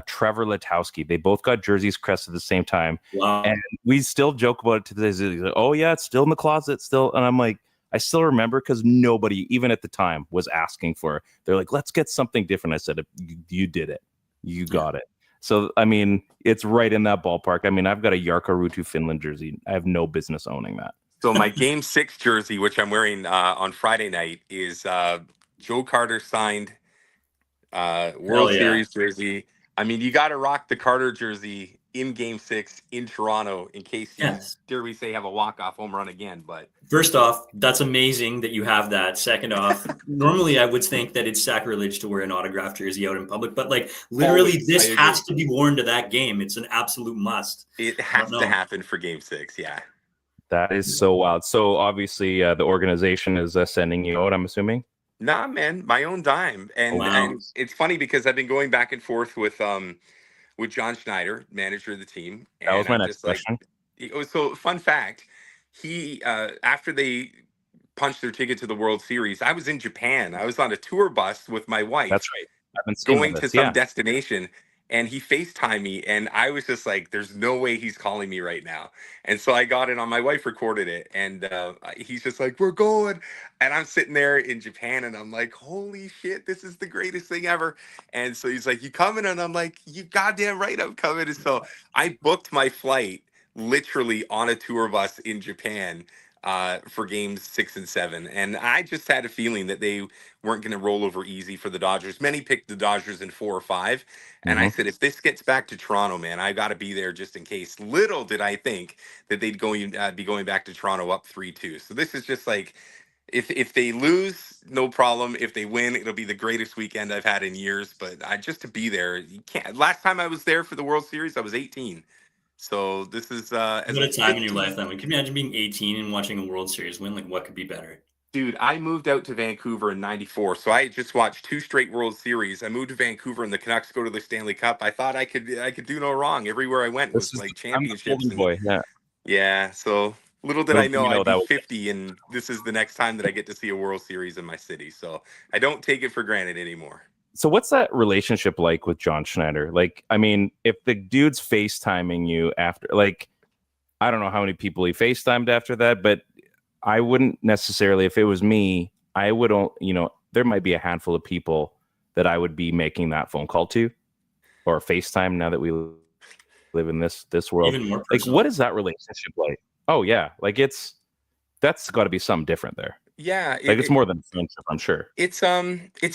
Trevor Letowski. They both got jerseys crested at the same time. Wow. And we still joke about it to this day. Like, oh, yeah, it's still in the closet still. And I'm like, I still remember because nobody, even at the time, was asking for it. They're like, let's get something different. I said, you did it. You got it. So, I mean, it's right in that ballpark. I mean, I've got a Jarkko Ruutu Finland jersey. I have no business owning that. So my Game 6 jersey, which I'm wearing on Friday night, is Joe Carter signed World Series jersey. I mean, you got to rock the Carter jersey in Game 6 in Toronto in case you, dare we say, have a walk-off home run again. But first off, that's amazing that you have that. Second off, normally I would think that it's sacrilege to wear an autographed jersey out in public, but like literally this has to be worn to that game. It's an absolute must. It has to happen for Game 6, yeah. That is so wild. So obviously the organization is sending you out, I'm assuming? Nah, man, my own dime. And it's funny because I've been going back and forth with John Schneider, manager of the team. And that was my next question. So fun fact, he after they punched their ticket to the World Series, I was in Japan. I was on a tour bus with my wife. That's right. I've been going to some destination. And he FaceTimed me, and I was just like, there's no way he's calling me right now. And so I got it on, my wife recorded it, and he's just like, we're going. And I'm sitting there in Japan, and I'm like, holy shit, this is the greatest thing ever. And so he's like, you coming? And I'm like, you goddamn right I'm coming. And so I booked my flight literally on a tour bus in Japan for games 6 and 7. And I just had a feeling that they weren't going to roll over easy for the Dodgers. Many picked the Dodgers in 4 or 5. And I said, if this gets back to Toronto, man, I got to be there just in case. Little did I think that they'd be going back to Toronto up 3-2. So this is just like, if they lose, no problem. If they win, it'll be the greatest weekend I've had in years. But just to be there, you can't. Last time I was there for the World Series, I was 18. So this is what a time in your life that one. Can you imagine being 18 and watching a World Series win? Like, what could be better? Dude, I moved out to Vancouver in '94, so I just watched 2 straight World Series. I moved to Vancouver, and the Canucks go to the Stanley Cup. I thought I could do no wrong. Everywhere I went was like championships. Boy, yeah. So little did I know I'd be 50, and this is the next time that I get to see a World Series in my city. So I don't take it for granted anymore. So what's that relationship like with John Schneider? Like, I mean, if the dude's FaceTiming you after, like, I don't know how many people he FaceTimed after that, but I wouldn't necessarily, if it was me, I wouldn't, there might be a handful of people that I would be making that phone call to or FaceTime now that we live in this world. Even more like, personal. what is that relationship like? Oh yeah. Like that's gotta be something different there. Yeah. It's more than friendship, I'm sure. It's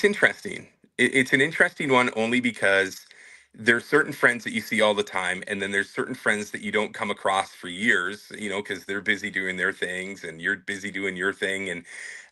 interesting. It's an interesting one only because there's certain friends that you see all the time, and then there's certain friends that you don't come across for years, because they're busy doing their things and you're busy doing your thing. And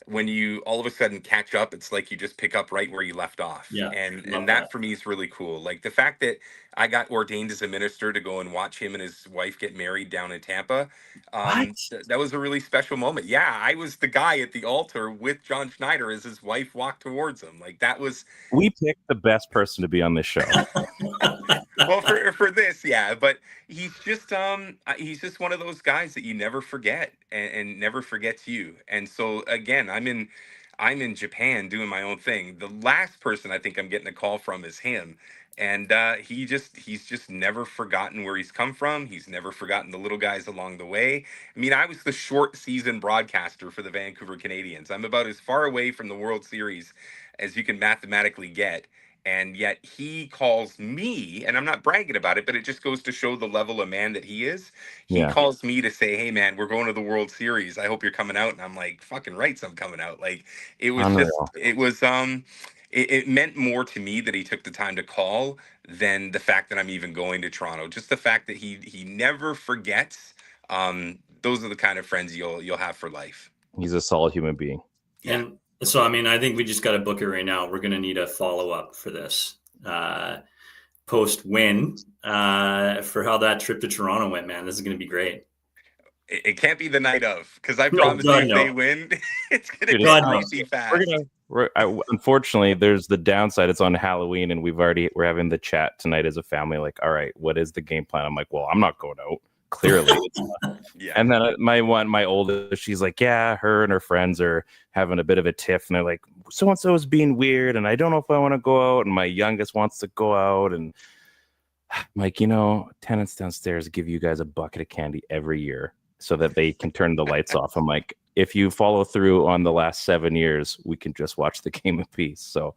when you all of a sudden catch up, it's like you just pick up right where you left off. Yeah, and that for me is really cool. Like the fact that I got ordained as a minister to go and watch him and his wife get married down in Tampa. That was a really special moment. Yeah, I was the guy at the altar with John Schneider as his wife walked towards him. Like that was. We picked the best person to be on this show. Well, for this, yeah, but he's just one of those guys that you never forget and never forgets you. And so again, I'm I'm in Japan doing my own thing. The last person I think I'm getting a call from is him. And he's just never forgotten where he's come from. He's never forgotten the little guys along the way. I mean, I was the short season broadcaster for the Vancouver Canadians. I'm about as far away from the World Series as you can mathematically get. And yet he calls me, and I'm not bragging about it, but it just goes to show the level of man that he is. He Yeah. calls me to say, "Hey man, we're going to the World Series. I hope you're coming out." And I'm like, "Fucking rights, I'm coming out." Like it was just, Unreal. it was it meant more to me that he took the time to call than the fact that I'm even going to Toronto. Just the fact that he never forgets. Those are the kind of friends you'll have for life. He's a solid human being. Yeah. And so, I mean, I think we just got to book it right now. We're going to need a follow-up for this post-win for how that trip to Toronto went, man. This is going to be great. It can't be the night of, because I No, promise you, God, if no. they win, it's going to Dude, be God, no. crazy fast. Unfortunately, there's the downside. It's on Halloween, and we're having the chat tonight as a family. Like, all right, what is the game plan? I'm like, well, I'm not going out. Clearly, it's not. Yeah. And then my oldest, she's like, yeah, her and her friends are having a bit of a tiff, and they're like, so and so is being weird, and I don't know if I want to go out. And my youngest wants to go out, and I'm like, tenants downstairs give you guys a bucket of candy every year so that they can turn the lights off. I'm like, if you follow through on the last 7 years, we can just watch the game in peace. So,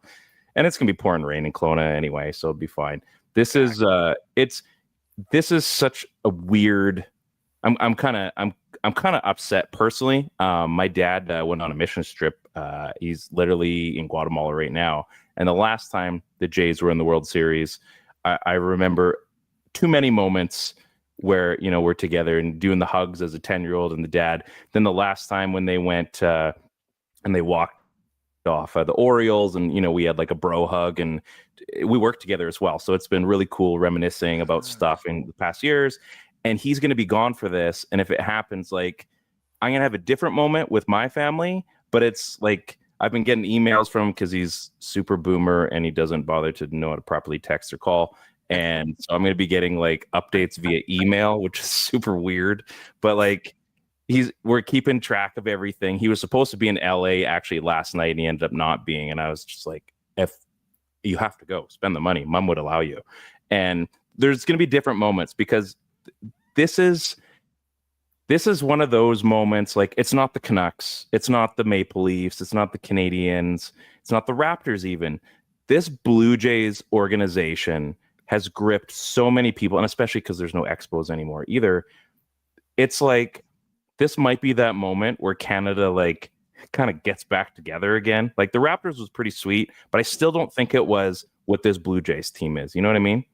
and it's gonna be pouring rain in Kelowna anyway, so it'll be fine. This is this is such a weird. I'm kind of upset personally. My dad went on a mission trip. He's literally in Guatemala right now. And the last time the Jays were in the World Series, I remember too many moments where we're together and doing the hugs as a 10-year-old and the dad. Then the last time when they went and they walked off the Orioles, and we had like a bro hug, and we worked together as well. So it's been really cool reminiscing about stuff in the past years. And he's going to be gone for this. And if it happens, like, I'm going to have a different moment with my family, but it's like, I've been getting emails from him because he's super boomer and he doesn't bother to know how to properly text or call. And so I'm going to be getting like updates via email, which is super weird, but like, we're keeping track of everything. He was supposed to be in LA actually last night, and he ended up not being. And I was just like, if you have to go, spend the money, mom would allow you. And there's going to be different moments, because this is one of those moments. Like, it's not the Canucks, it's not the Maple Leafs, it's not the Canadians, it's not the Raptors even. This Blue Jays organization has gripped so many people, and especially because there's no Expos anymore either. It's like, this might be that moment where Canada like kind of gets back together again. Like, the Raptors was pretty sweet, but I still don't think it was what this Blue Jays team is. You know what I mean?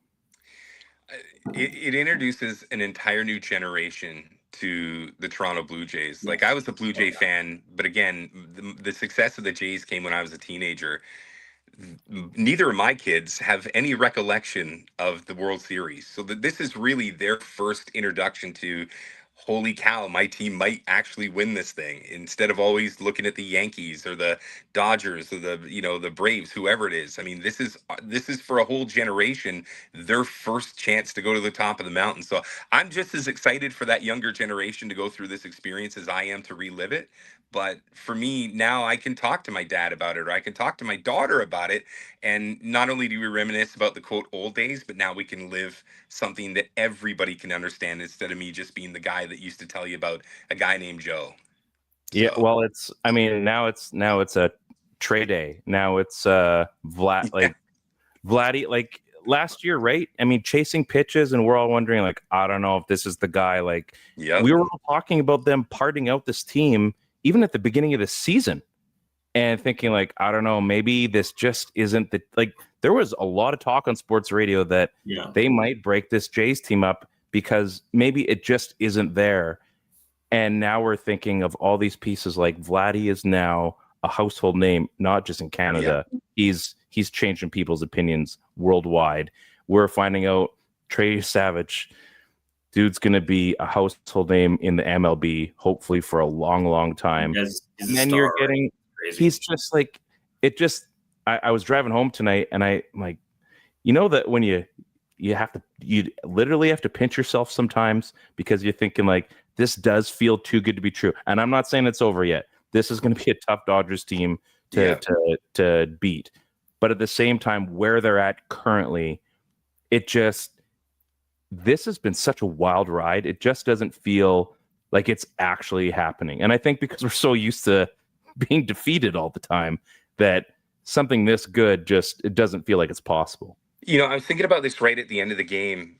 It introduces an entire new generation to the Toronto Blue Jays. Like, I was a Blue Jay fan, but again, the success of the Jays came when I was a teenager. Neither of my kids have any recollection of the World Series. So this is really their first introduction to, holy cow, my team might actually win this thing, instead of always looking at the Yankees or the Dodgers or the Braves, whoever it is. I mean, this is for a whole generation, their first chance to go to the top of the mountain. So I'm just as excited for that younger generation to go through this experience as I am to relive it. But for me, now I can talk to my dad about it, or I can talk to my daughter about it. And not only do we reminisce about the quote old days, but now we can live something that everybody can understand, instead of me just being the guy that used to tell you about a guy named Joe. Yeah. So, Well, now it's a trade day. Now it's Vlad, like Vladdy, like last year, right? I mean, chasing pitches, and we're all wondering, like, I don't know if this is the guy. Like, yeah, we were all talking about them parting out this team even at the beginning of the season, and thinking like, I don't know, maybe this just isn't the, like, there was a lot of talk on sports radio that they might break this Jays team up because maybe it just isn't there. And now we're thinking of all these pieces, like Vladdy is now a household name, not just in Canada. Yeah. He's changing people's opinions worldwide. We're finding out Trey Savage, dude's going to be a household name in the MLB, hopefully for a long, long time. He's and then you're getting, he's just like, I was driving home tonight, and I'm like, that when you literally have to pinch yourself sometimes, because you're thinking like, this does feel too good to be true. And I'm not saying it's over yet. This is going to be a tough Dodgers team to beat. But at the same time, where they're at currently, this has been such a wild ride. It just doesn't feel like it's actually happening. And I think because we're so used to being defeated all the time, that something this good it doesn't feel like it's possible. I was thinking about this right at the end of the game.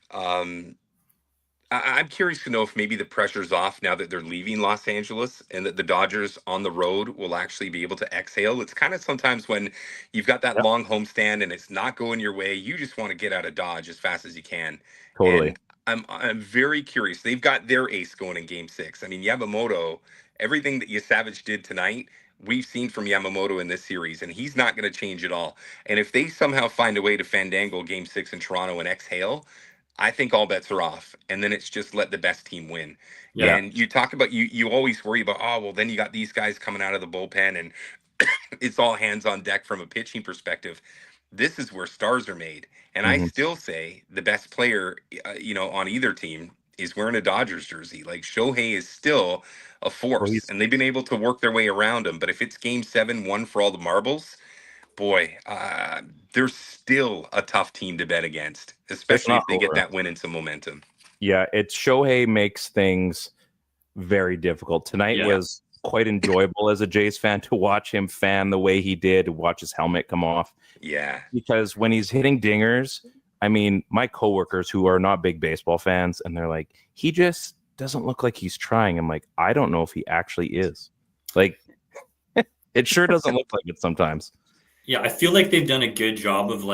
I'm curious to know if maybe the pressure's off now that they're leaving Los Angeles and that the Dodgers on the road will actually be able to exhale. It's kind of sometimes when you've got that long homestand and it's not going your way, you just want to get out of Dodge as fast as you can. Totally. And I'm very curious. They've got their ace going in Game 6. I mean, Yamamoto, everything that Savage did tonight, we've seen from Yamamoto in this series, and he's not going to change at all. And if they somehow find a way to fandangle Game 6 in Toronto and exhale, I think all bets are off, and then it's just let the best team win. Yeah. And you talk about you always worry about, then you got these guys coming out of the bullpen, and it's all hands on deck from a pitching perspective. This is where stars are made, and I still say the best player, on either team is wearing a Dodgers jersey. Like Shohei is still a force, and they've been able to work their way around him. But if it's Game 7, one for all the marbles, boy, they're still a tough team to bet against, especially if they get that win and some momentum. Yeah, Shohei makes things very difficult. Tonight was quite enjoyable as a Jays fan to watch him fan the way he did, to watch his helmet come off. Yeah. Because when he's hitting dingers, I mean, my coworkers who are not big baseball fans, and they're like, he just doesn't look like he's trying. I'm like, I don't know if he actually is. Like, it sure doesn't look like it sometimes. Yeah, I feel like they've done a good job of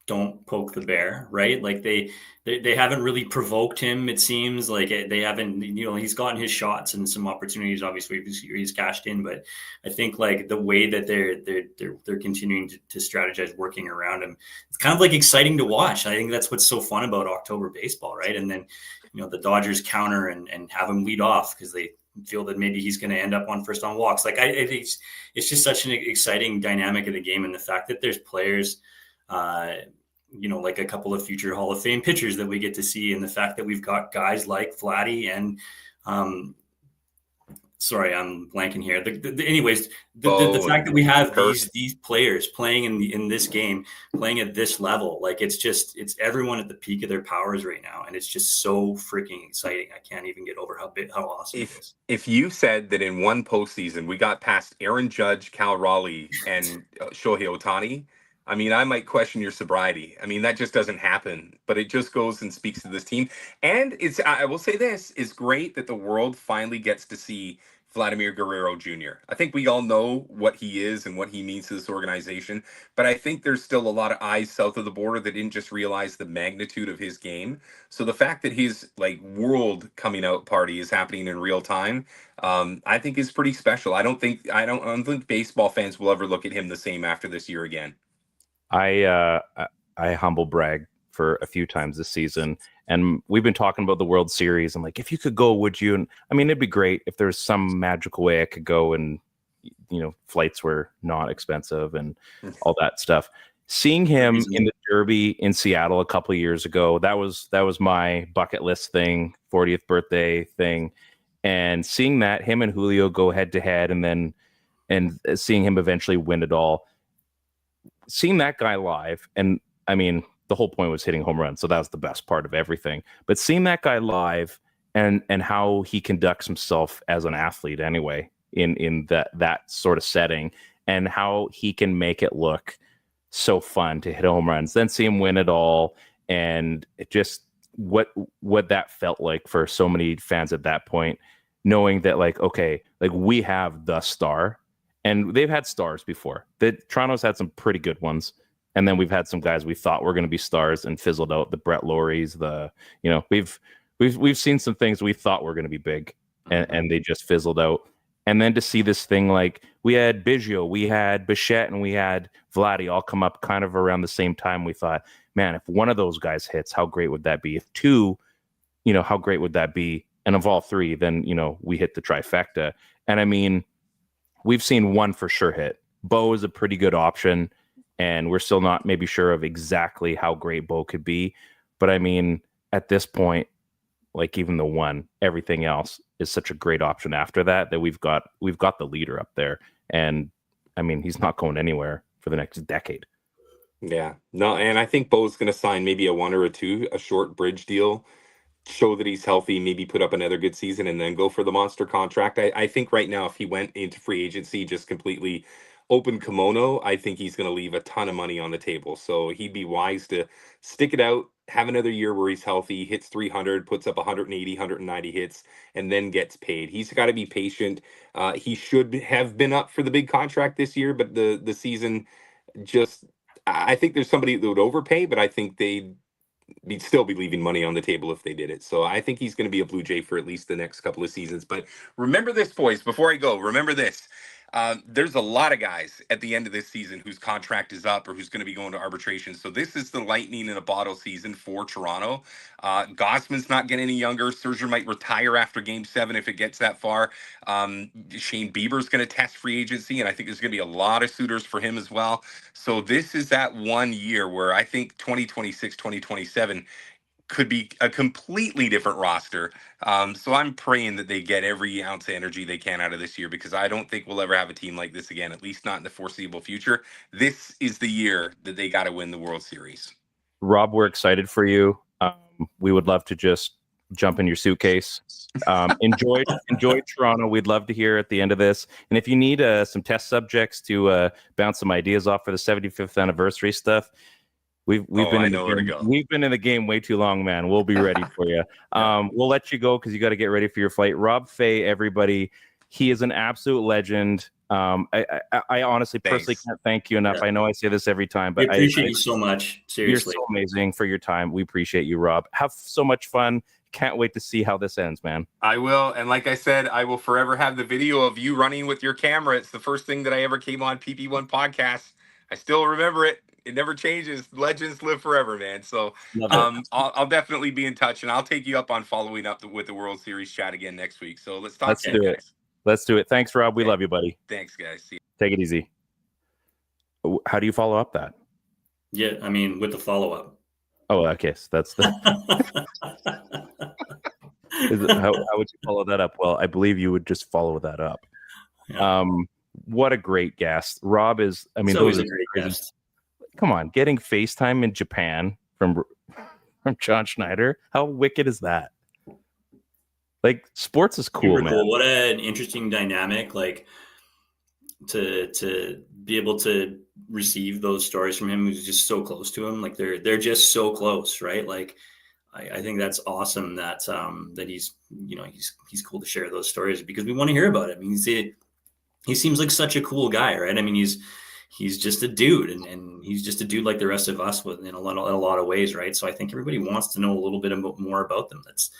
don't poke the bear, right? Like they haven't really provoked him. It seems like they haven't. He's gotten his shots and some opportunities. Obviously, he's cashed in, but I think the way that they're continuing to strategize, working around him, it's kind of exciting to watch. I think that's what's so fun about October baseball, right? And then the Dodgers counter and have him lead off because they feel that maybe he's going to end up on first on walks. I think it's just such an exciting dynamic of the game, and the fact that there's players, like a couple of future Hall of Fame pitchers that we get to see, and the fact that we've got guys like Vladdy and sorry, I'm blanking here. The fact that we have these players playing in this game, playing at this level, it's everyone at the peak of their powers right now, and it's just so freaking exciting. I can't even get over how awesome it is. If you said that in one postseason we got past Aaron Judge, Cal Raleigh, and Shohei Ohtani, I mean, I might question your sobriety. I mean, that just doesn't happen, but it just goes and speaks to this team. And I will say this, it's great that the world finally gets to see Vladimir Guerrero Jr. I think we all know what he is and what he means to this organization, but I think there's still a lot of eyes south of the border that didn't just realize the magnitude of his game. So the fact that his world coming out party is happening in real time, I think is pretty special. I don't think baseball fans will ever look at him the same after this year again. I humble brag for a few times this season, and we've been talking about the World Series. I'm like, if you could go, would you? And I mean, it'd be great if there's some magical way I could go, and flights were not expensive and all that stuff. Seeing him in the Derby in Seattle a couple of years ago, that was my bucket list thing, 40th birthday thing, and seeing that him and Julio go head to head, and seeing him eventually win it all. Seeing that guy live, and I mean, the whole point was hitting home runs, so that was the best part of everything. But seeing that guy live and how he conducts himself as an athlete anyway in that sort of setting, and how he can make it look so fun to hit home runs, then see him win it all, and it just what that felt like for so many fans at that point, knowing that we have the star. And they've had stars before. Toronto's had some pretty good ones, and then we've had some guys we thought were going to be stars and fizzled out. The Brett Lawries, we've seen some things we thought were going to be big, and they just fizzled out. And then to see this thing, we had Biggio, we had Bichette, and we had Vladdy all come up kind of around the same time. We thought, man, if one of those guys hits, how great would that be? If two, how great would that be? And of all three, then we hit the trifecta. And I mean, we've seen one for sure hit. Bo is a pretty good option, and we're still not maybe sure of exactly how great Bo could be. But I mean, at this point, even the one, everything else is such a great option after that we've got the leader up there. And I mean, he's not going anywhere for the next decade. Yeah, no, and I think Bo's going to sign maybe a 1 or a 2, a short bridge deal, show that he's healthy, maybe put up another good season, and then go for the monster contract. I think right now, if he went into free agency just completely open kimono, I think he's going to leave a ton of money on the table. So he'd be wise to stick it out, have another year where he's healthy, hits 300, puts up 180, 190 hits, and then gets paid. He's got to be patient. He should have been up for the big contract this year, but the season just, I think there's somebody that would overpay, but I think they'd still be leaving money on the table if they did it. So I think he's going to be a Blue Jay for at least the next couple of seasons. But remember this, boys, before I go, remember this. There's a lot of guys at the end of this season whose contract is up or who's going to be going to arbitration. So this is the lightning in a bottle season for Toronto. Gossman's not getting any younger. Serger might retire after Game 7 if it gets that far. Shane Bieber's going to test free agency, and I think there's going to be a lot of suitors for him as well. So this is that 1 year where I think 2026, 2027 could be a completely different roster. So I'm praying that they get every ounce of energy they can out of this year, because I don't think we'll ever have a team like this again, at least not in the foreseeable future. This is the year that they got to win the World Series. Rob, we're excited for you. We would love to just jump in your suitcase. Enjoy Toronto. We'd love to hear at the end of this. And if you need some test subjects to bounce some ideas off for the 75th anniversary stuff, We've been in the game way too long, man. We'll be ready for you. We'll let you go because you got to get ready for your flight. Rob Fay, everybody, he is an absolute legend. I honestly, personally can't thank you enough. Yeah. I know I say this every time, but I appreciate you so much. Seriously, you're so amazing for your time. We appreciate you, Rob. Have so much fun. Can't wait to see how this ends, man. I will. And like I said, I will forever have the video of you running with your camera. It's the first thing that I ever came on PP1 Podcast. I still remember it. It never changes. Legends live forever, man. So I'll definitely be in touch, and I'll take you up on following up with the World Series chat again next week. So let's talk. Let's do it. Thanks, Rob. We love you, buddy. Thanks, guys. See you. Take it easy. How do you follow up that? Yeah, I mean, with the follow-up. Oh, okay. So that's the... how would you follow that up? Well, I believe you would just follow that up. Yeah. What a great guest. Rob is, I mean, those are great guests. Come on, getting FaceTime in Japan from John Schneider. How wicked is that? Like, sports is cool, man. Cool. What an interesting dynamic, like, to be able to receive those stories from him who's just so close to him. Like, they're just so close, right? Like, I think that's awesome that that he's cool to share those stories, because we want to hear about it. I mean, he seems like such a cool guy, right? I mean, he's just a dude, and he's just a dude like the rest of us in a lot of ways, right? So I think everybody wants to know a little bit more about them. That's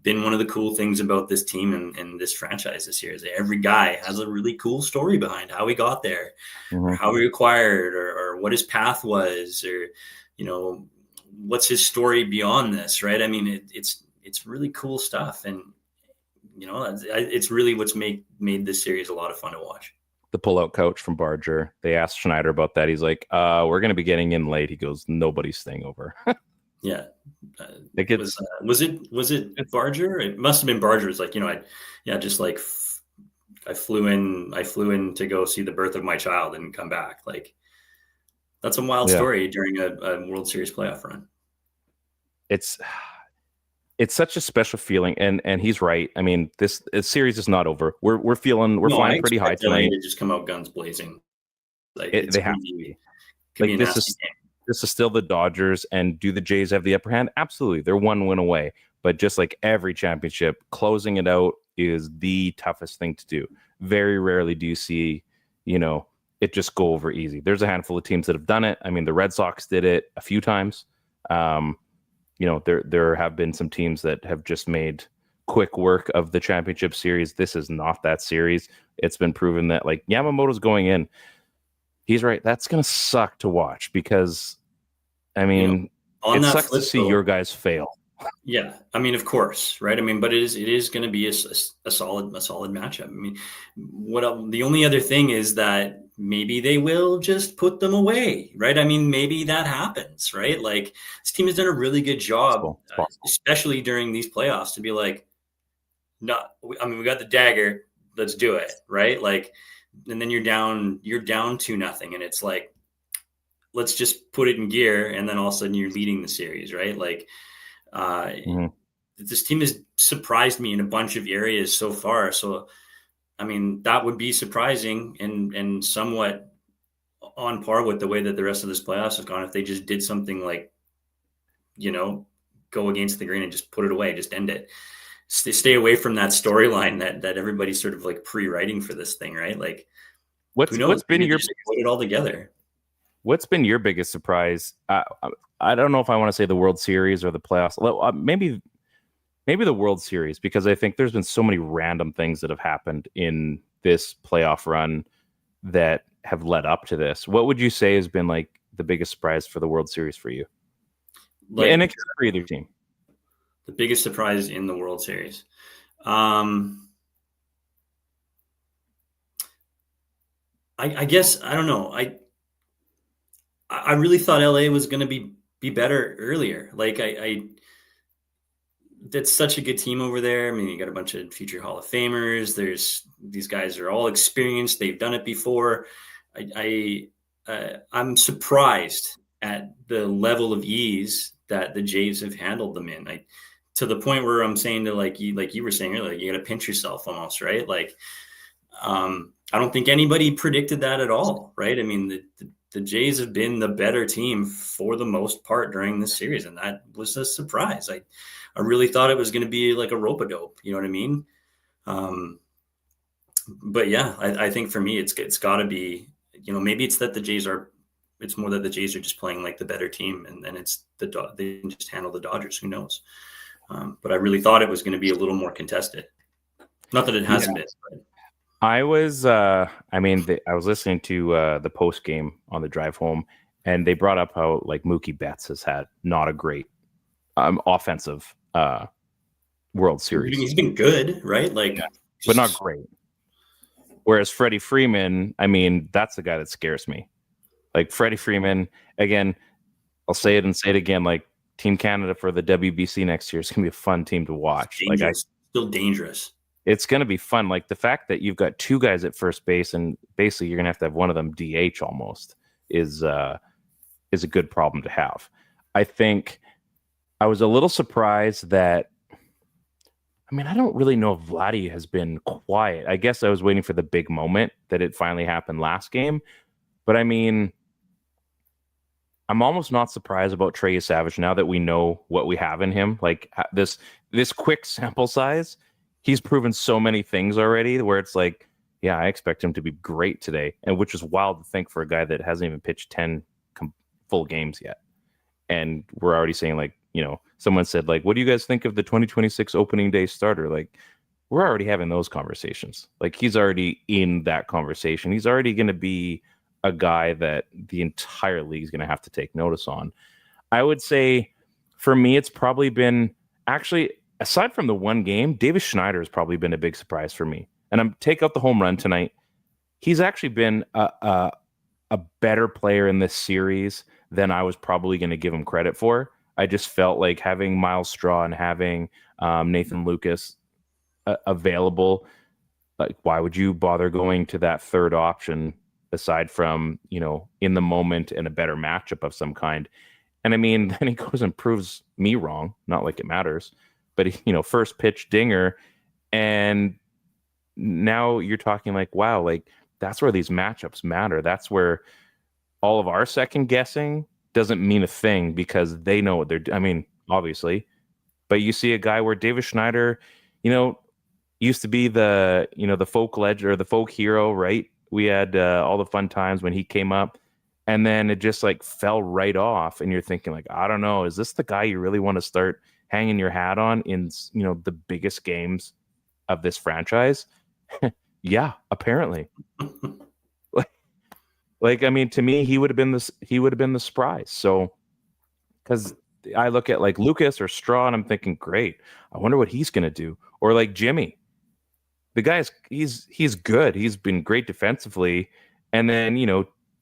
been one of the cool things about this team and this franchise this year, is that every guy has a really cool story behind how he got there, or how he acquired, or what his path was, or, you know, what's his story beyond this, right? I mean, it's really cool stuff, and you know, it's really what's made this series a lot of fun to watch. The pullout coach from Barger, they asked Schneider about that. He's like, we're going to be getting in late. He goes, nobody's staying over. Yeah. Was it Barger? It must have been Barger. It's like, you know, I flew in to go see the birth of my child and come back. Like, that's a wild story during a World Series playoff run. It's such a special feeling, and he's right. I mean, this series is not over. We're flying pretty high tonight. To just come out guns blazing. Like, they have to be. Like, this is still the Dodgers, and do the Jays have the upper hand? Absolutely, they're one win away. But just like every championship, closing it out is the toughest thing to do. Very rarely do you see, you know, it just go over easy. There's a handful of teams that have done it. I mean, the Red Sox did it a few times. You know, there have been some teams that have just made quick work of the championship series. This is not that series. It's been proven that, like, Yamamoto's going in. He's right. That's going to suck to watch, because, I mean, it sucks to see your guys fail. Yeah, I mean, of course, right? I mean, but it is going to be a solid matchup. I mean, the only other thing is that maybe they will just put them away, right? I mean, maybe that happens, right? Like, this team has done a really good job, especially during these playoffs, to be like, no, I mean, we got the dagger, let's do it. Right. Like, and then you're down 2-0. And it's like, let's just put it in gear. And then all of a sudden you're leading the series. Right. Like, this team has surprised me in a bunch of areas so far. So, I mean, that would be surprising and somewhat on par with the way that the rest of this playoffs has gone. If they just did something like, go against the grain and just put it away, just end it. Stay away from that storyline that everybody's sort of like pre-writing for this thing, right? Like, what's been your put it all together? What's been your biggest surprise? I don't know if I want to say the World Series or the playoffs. Maybe the World Series, because I think there's been so many random things that have happened in this playoff run that have led up to this. What would you say has been like the biggest surprise for the World Series for you? Like, and it could be either team. The biggest surprise in the World Series. I guess, I don't know. I really thought LA was going to be better earlier. Like that's such a good team over there. I mean, you got a bunch of future Hall of Famers. These guys are all experienced. They've done it before. I'm surprised at the level of ease that the Jays have handled them in. To the point where I'm saying to like you were saying earlier, you got to pinch yourself almost, right? Like, I don't think anybody predicted that at all, right? I mean, the Jays have been the better team for the most part during this series, and that was a surprise. I really thought it was going to be like a rope-a-dope, you know what I mean? But yeah, I think for me, it's got to be, maybe it's that it's more that the Jays are just playing like the better team, and then it's they can just handle the Dodgers. Who knows? But I really thought it was going to be a little more contested. Not that it hasn't been. But. I was, I was listening to the post game on the drive home, and they brought up how like Mookie Betts has had not a great offensive World Series. He's been good, right? Like, but not great. Whereas Freddie Freeman, I mean, that's the guy that scares me. Like Freddie Freeman, again, I'll say it and say it again. Like Team Canada for the WBC next year is gonna be a fun team to watch. Still dangerous. It's going to be fun. Like the fact that you've got two guys at first base and basically you're going to have one of them DH almost is a good problem to have. I think I was a little surprised that, I don't really know if Vladdy has been quiet. I guess I was waiting for the big moment that it finally happened last game. But I'm almost not surprised about Trey Savage now that we know what we have in him. Like this quick sample size, he's proven so many things already where it's like, yeah, I expect him to be great today. And which is wild to think for a guy that hasn't even pitched 10 full games yet. And we're already saying like, someone said like, what do you guys think of the 2026 opening day starter? Like we're already having those conversations. Like he's already in that conversation. He's already going to be a guy that the entire league is going to have to take notice on. I would say for me, it's probably been actually, aside from the one game, Davis Schneider has probably been a big surprise for me. And I'm take out the home run tonight. He's actually been a better player in this series than I was probably going to give him credit for. I just felt like having Miles Straw and having Nathan Lucas available, like why would you bother going to that third option aside from, in the moment and a better matchup of some kind? And then he goes and proves me wrong, not like it matters. But, first pitch dinger, and now you're talking like, wow, like that's where these matchups matter. That's where all of our second guessing doesn't mean a thing because they know what they're doing. Obviously, but you see a guy where Davis Schneider, used to be the folk legend or the folk hero, right? We had all the fun times when he came up, and then it just like fell right off. And you're thinking like, I don't know, is this the guy you really want to start hanging your hat on in the biggest games of this franchise? Yeah, apparently. To me, he would have been the surprise. So because I look at like Lucas or Straw and I'm thinking, great, I wonder what he's gonna do. Or like Jimmy, the guy's he's good. He's been great defensively, and then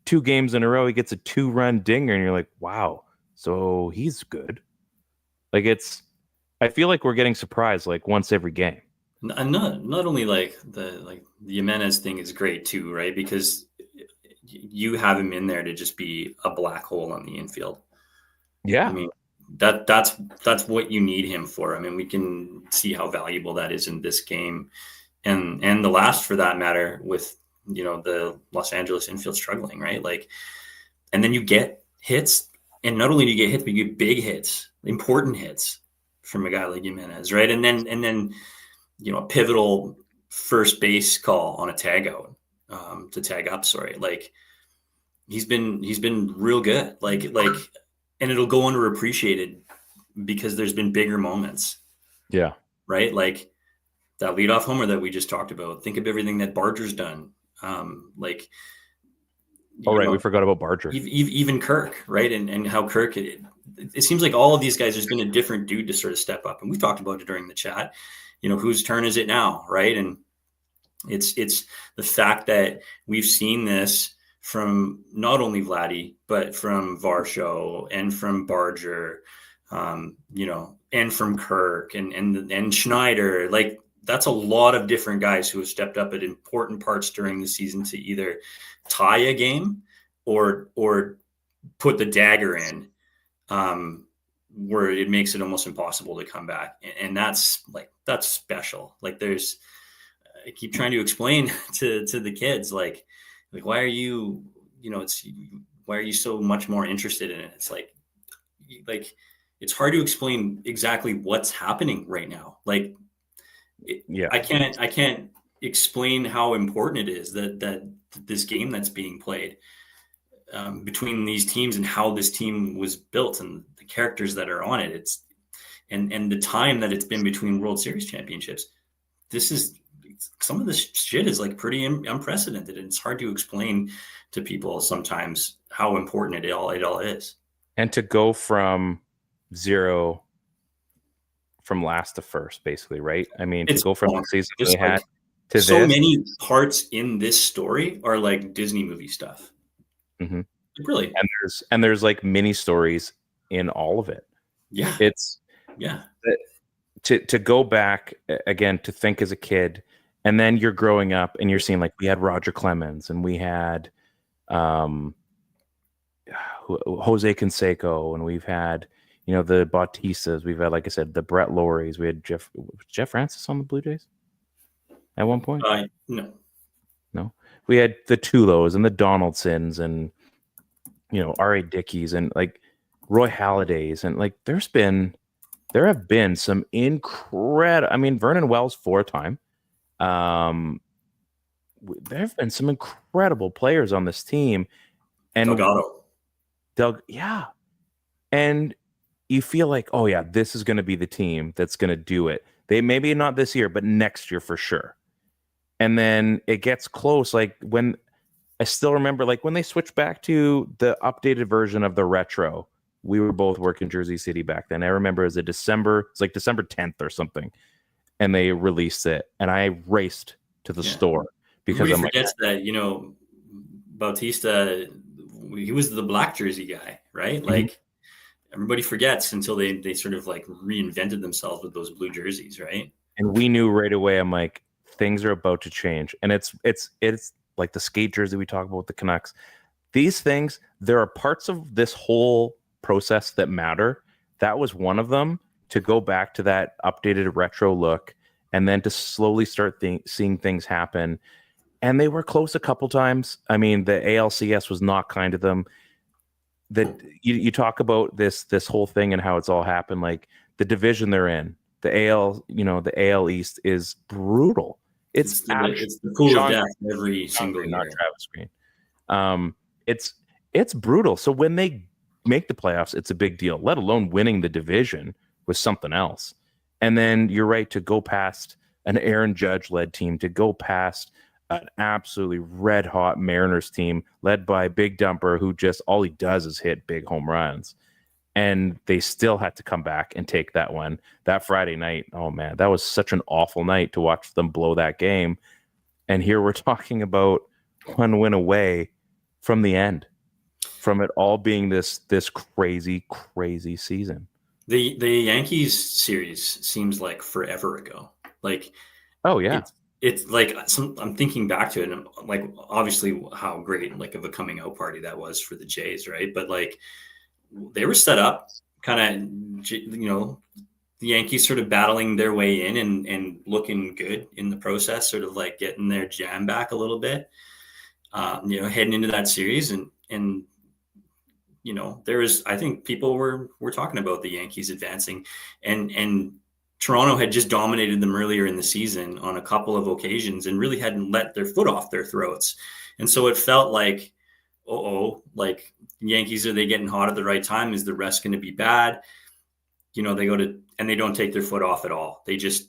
2 games in a row he gets a 2-run dinger, and you're like, wow, so he's good. Like I feel like we're getting surprised like once every game. And not only like the Jimenez thing is great too, right? Because you have him in there to just be a black hole on the infield. Yeah. I mean, that's what you need him for. I mean, we can see how valuable that is in this game, and the last for that matter, with the Los Angeles infield struggling, right? Like, and then you get hits, and not only do you get hits, but you get big hits, important hits from a guy like Jimenez, right? And then a pivotal first base call on a tag out, to tag up. Sorry, like he's been real good, like, and it'll go underappreciated because there's been bigger moments. Yeah. Right. Like that leadoff homer that we just talked about. Think of everything that Barger's done. We forgot about Barger. Even Kirk, right? And how Kirk, it seems like all of these guys, there's been a different dude to sort of step up. And we talked about it during the chat, whose turn is it now, right? And it's the fact that we've seen this from not only Vladdy, but from Varsho and from Barger, and from Kirk and Schneider. Like, that's a lot of different guys who have stepped up at important parts during the season to either tie a game or put the dagger in, where it makes it almost impossible to come back. And that's special. Like, I keep trying to explain to the kids, like why are you, why are you so much more interested in it? It's like it's hard to explain exactly what's happening right now. Like, I can't explain how important it is that this game that's being played between these teams and how this team was built and the characters that are on it. It's and the time that it's been between World Series championships. Some of this shit is like pretty unprecedented, and it's hard to explain to people sometimes how important it all is. And to go from zero, from last to first, basically, right? I mean, to go from the season we had to so this. Many parts in this story are like Disney movie stuff. Mm-hmm. Really. And there's like mini stories in all of it. Yeah. To go back again, to think as a kid, and then you're growing up and you're seeing, like, we had Roger Clemens and we had Jose Canseco, and we've had, the Bautistas. We've had, like I said, the Brett Lorries. We had Jeff Francis on the Blue Jays at one point. No. We had the Tulos and the Donaldsons and, R.A. Dickies and like Roy Halladay's. And like, there have been some incredible, I mean, Vernon Wells 4-time. There have been some incredible players on this team. And Delgado. Yeah. And you feel like, oh yeah, this is going to be the team that's going to do it. They maybe not this year, but next year for sure. And then it gets close. Like, when I still remember, like, when they switched back to the updated version of the retro, we were both working Jersey City back then. I remember it was December 10th or something, and they released it, and I raced to the store because everybody forgets that, Bautista, he was the black jersey guy, right? Mm-hmm. Like, everybody forgets until they sort of like reinvented themselves with those blue jerseys, right? And we knew right away, I'm like, things are about to change. And it's like the skate jersey we talk about with the Canucks. These things, there are parts of this whole process that matter. That was one of them, to go back to that updated retro look, and then to slowly start seeing things happen. And they were close a couple times. I mean, the ALCS was not kind to them. That you talk about this whole thing and how it's all happened. Like, the division they're in, the AL, the AL East is brutal. It's the pool of death every single year. Not Travis Green. It's brutal. So when they make the playoffs, it's a big deal. Let alone winning the division was something else. And then you're right, to go past an Aaron Judge-led team, to go past an absolutely red-hot Mariners team led by Big Dumper, who just all he does is hit big home runs. And they still had to come back and take that one. That Friday night, oh man, that was such an awful night to watch them blow that game. And here we're talking about one win away from the end, from it all being this crazy, crazy season. The Yankees series seems like forever ago. Like, Oh yeah. It's like I'm thinking back to it, and like obviously how great like of a coming out party that was for the Jays, right? But like they were set up kind of, the Yankees sort of battling their way in and looking good in the process, sort of like getting their jam back a little bit, heading into that series. And there was, I think people were talking about the Yankees advancing, and Toronto had just dominated them earlier in the season on a couple of occasions and really hadn't let their foot off their throats. And so it felt like, like Yankees, are they getting hot at the right time? Is the rest going to be bad? They go to, and they don't take their foot off at all. They just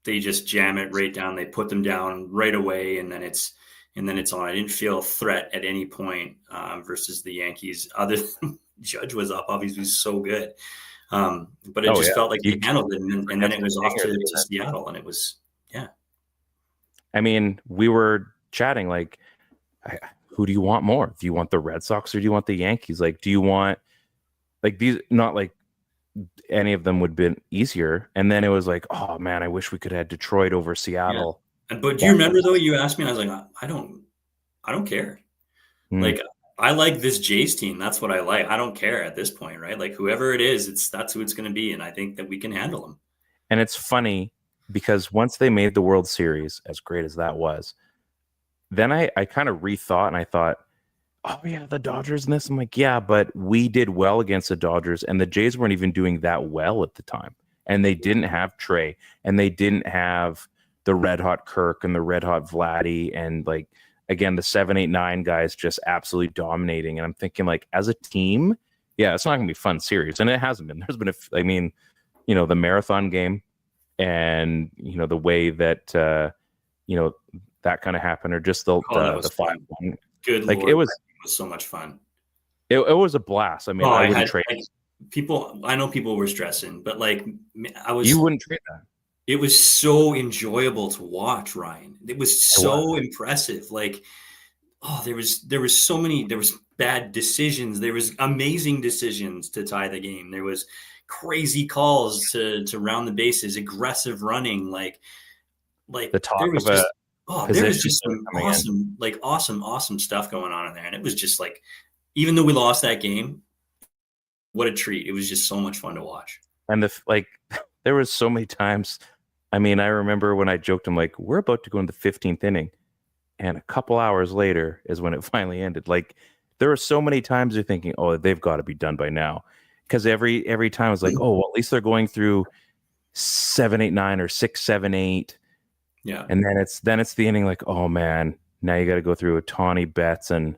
jam it right down. They put them down right away. And then it's on. I didn't feel a threat at any point versus the Yankees, other than Judge was up. Obviously, he's so good. But it just felt like they handled it, and then it was off to Seattle, and it was, yeah. I mean, we were chatting like, who do you want more? Do you want the Red Sox or do you want the Yankees? Like, do you want like these? Not like any of them would have been easier. And then it was like, oh man, I wish we could have Detroit over Seattle. Yeah. But do you remember though? You asked me, and I was like, I don't care. Like, I like this Jays team. That's what I like. I don't care at this point, right? Like whoever it is, that's who it's going to be. And I think that we can handle them. And it's funny because once they made the World Series, as great as that was, then I kind of rethought and I thought, oh yeah, the Dodgers and this. I'm like, yeah, but we did well against the Dodgers and the Jays weren't even doing that well at the time. And they didn't have Trey and they didn't have the red hot Kirk and the red hot Vladdy and like, again, the 7, 8, 9 guys just absolutely dominating. And I'm thinking, like, as a team, yeah, it's not going to be a fun series. And it hasn't been. There's been the marathon game and, the way that, that kind of happened, or just the 5-1. Good like, Lord, it was so much fun. It was a blast. I mean, I wouldn't trade people. I know people were stressing, but like, you wouldn't trade that. It was so enjoyable to watch, Ryan. It was so impressive. Like, there was bad decisions. There was amazing decisions to tie the game. There was crazy calls to round the bases, aggressive running. Like the talk there was of there was just some awesome stuff going on in there. And it was just like, even though we lost that game, what a treat. It was just so much fun to watch. And there was so many times. I mean, I remember when I joked, I'm like, we're about to go in the 15th inning. And a couple hours later is when it finally ended. Like, there were so many times you're thinking, oh, they've got to be done by now. Because every time it's like, oh, well, at least they're going through 7, 8, 9 or 6, 7, 8. Yeah. And then it's the inning, like, oh man, now you got to go through Tawny, Betts and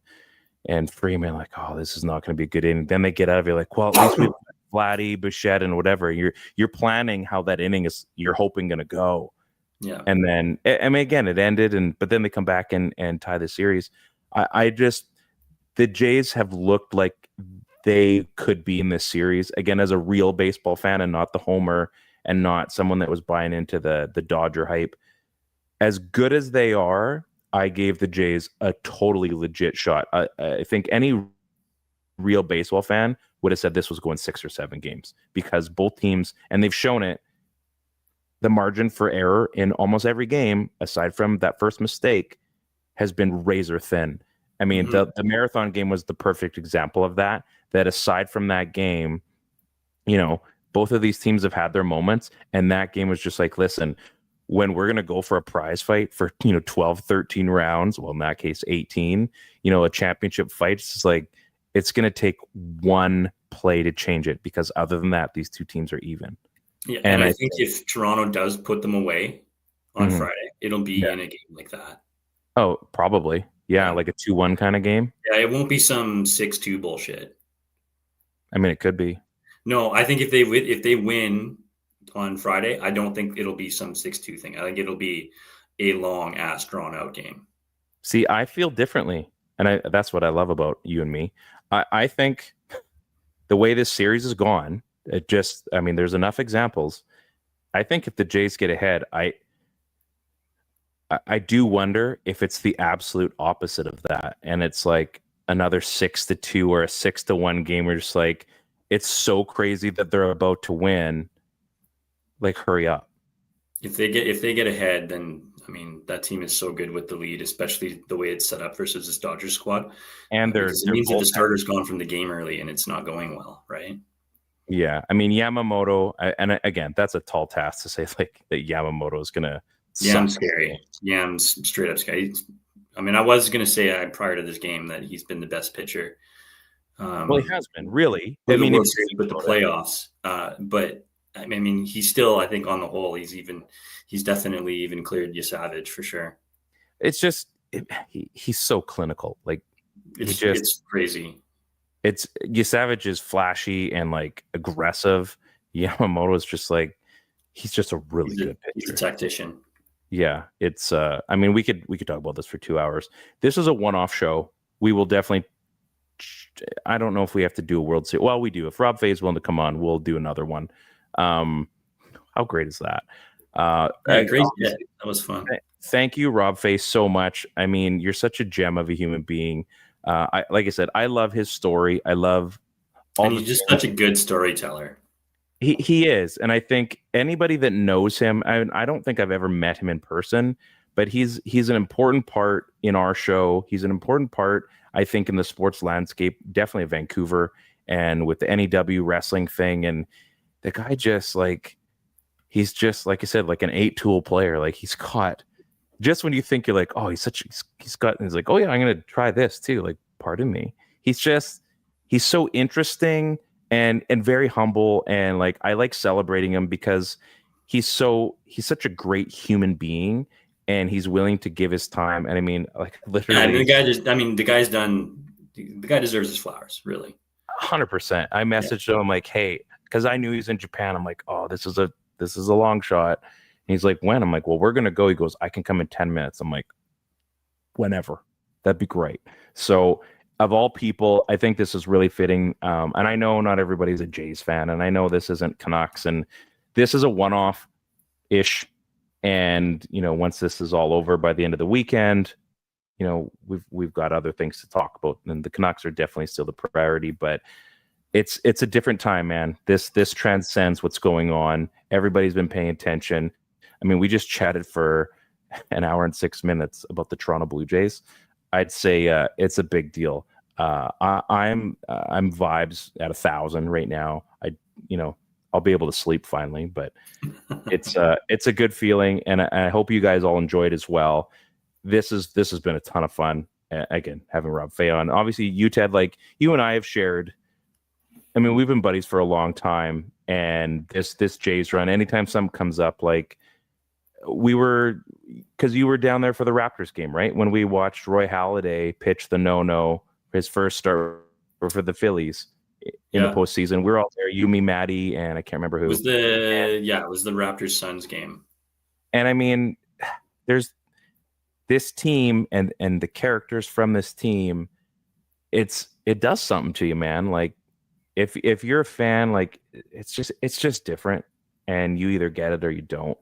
Freeman. Like, oh, this is not going to be a good inning. Then they get out of it like, well, at least we Vladdy, Bichette, and whatever. You're planning how that inning is. You're hoping going to go. Yeah. And then, I mean, again, it ended, but then they come back and tie the series. The Jays have looked like they could be in this series again as a real baseball fan and not the homer and not someone that was buying into the Dodger hype. As good as they are, I gave the Jays a totally legit shot. I think any real baseball fan would have said this was going 6 or 7 games because both teams, and they've shown it, the margin for error in almost every game, aside from that first mistake, has been razor thin. I mean, the marathon game was the perfect example of that, that aside from that game, both of these teams have had their moments, and that game was just like, listen, when we're going to go for a prize fight for, 12, 13 rounds, well, in that case, 18, a championship fight, it's just like, it's going to take one play to change it because other than that, these two teams are even. Yeah, and I think if Toronto does put them away on Friday, it'll be in a game like that. Oh, probably. Yeah, like a 2-1 kind of game. Yeah, it won't be some 6-2 bullshit. I mean, it could be. No, I think if they win on Friday, I don't think it'll be some 6-2 thing. I think it'll be a long ass drawn out game. See, I feel differently, and that's what I love about you and me. I think the way this series has gone, there's enough examples. I think if the Jays get ahead, I do wonder if it's the absolute opposite of that, and it's like another 6-2 or a 6-1 game. Where just like, it's so crazy that they're about to win. Like, hurry up. If they get ahead, then I mean that team is so good with the lead, especially the way it's set up versus this Dodgers squad. And it means that the starter's gone from the game early and it's not going well, right? Yeah, I mean Yamamoto, and again, that's a tall task to say like that Yamamoto is gonna. Yam's scary. Yam's straight up scary. I mean, I was gonna say prior to this game that he's been the best pitcher. Well, he has been really. I mean, with the playoffs, but I mean, he's still. I think on the whole, he's definitely even cleared Yasavage for sure. It's just he's so clinical. Like it's crazy. It's Yasavage is flashy and like aggressive. Yamamoto is just like he's just a really good pitcher. He's a tactician. Yeah, it's. I mean, we could talk about this for 2 hours. This is a one-off show. We will definitely. I don't know if we have to do a World Series. Well, we do. If Rob Fay is willing to come on, we'll do another one. How great is that? Great. Yeah, that was fun. Thank you, Rob Fay, so much. I mean, you're such a gem of a human being. Like I said, I love his story. I love all. He's just such a good storyteller. He is, and I think anybody that knows him, I don't think I've ever met him in person, but he's an important part in our show. He's an important part, I think, in the sports landscape, definitely in Vancouver, and with the NEW wrestling thing. And the guy he's just, like I said, like an 8-tool player. Like he's caught just when you think you're like, oh, he's like, oh yeah, I'm going to try this too. Like, pardon me. He's so interesting and very humble. And like, I like celebrating him because he's such a great human being. And he's willing to give his time. And I mean, like literally, the guy deserves his flowers, really. 100%. I messaged him, I'm like, hey, because I knew he was in Japan. I'm like, oh, this is a long shot. And he's like, when? I'm like, well, we're gonna go. He goes, I can come in 10 minutes. I'm like, whenever. That'd be great. So of all people, I think this is really fitting. And I know not everybody's a Jays fan, and I know this isn't Canucks, and this is a one-off-ish. And once this is all over by the end of the weekend, we've got other things to talk about, and the Canucks are definitely still the priority. But it's a different time, man. This transcends what's going on. Everybody's been paying attention. I mean, we just chatted for an hour and 6 minutes about the Toronto Blue Jays. I'd say it's a big deal. I'm vibes at 1,000 right now. I'll be able to sleep finally, but it's a good feeling, and I hope you guys all enjoyed as well. This has been a ton of fun. Again, having Rob Fay on. Obviously, you, Ted, like you and I have shared. I mean, we've been buddies for a long time, and this Jays run. Anytime something comes up, like because you were down there for the Raptors game, right? When we watched Roy Halladay pitch the no his first start for the Phillies. In the postseason, we were all there. You, me, Maddie, and I can't remember who. It was the Raptors Suns game. And I mean, there's this team and the characters from this team. It does something to you, man. Like if you're a fan, like it's just different, and you either get it or you don't.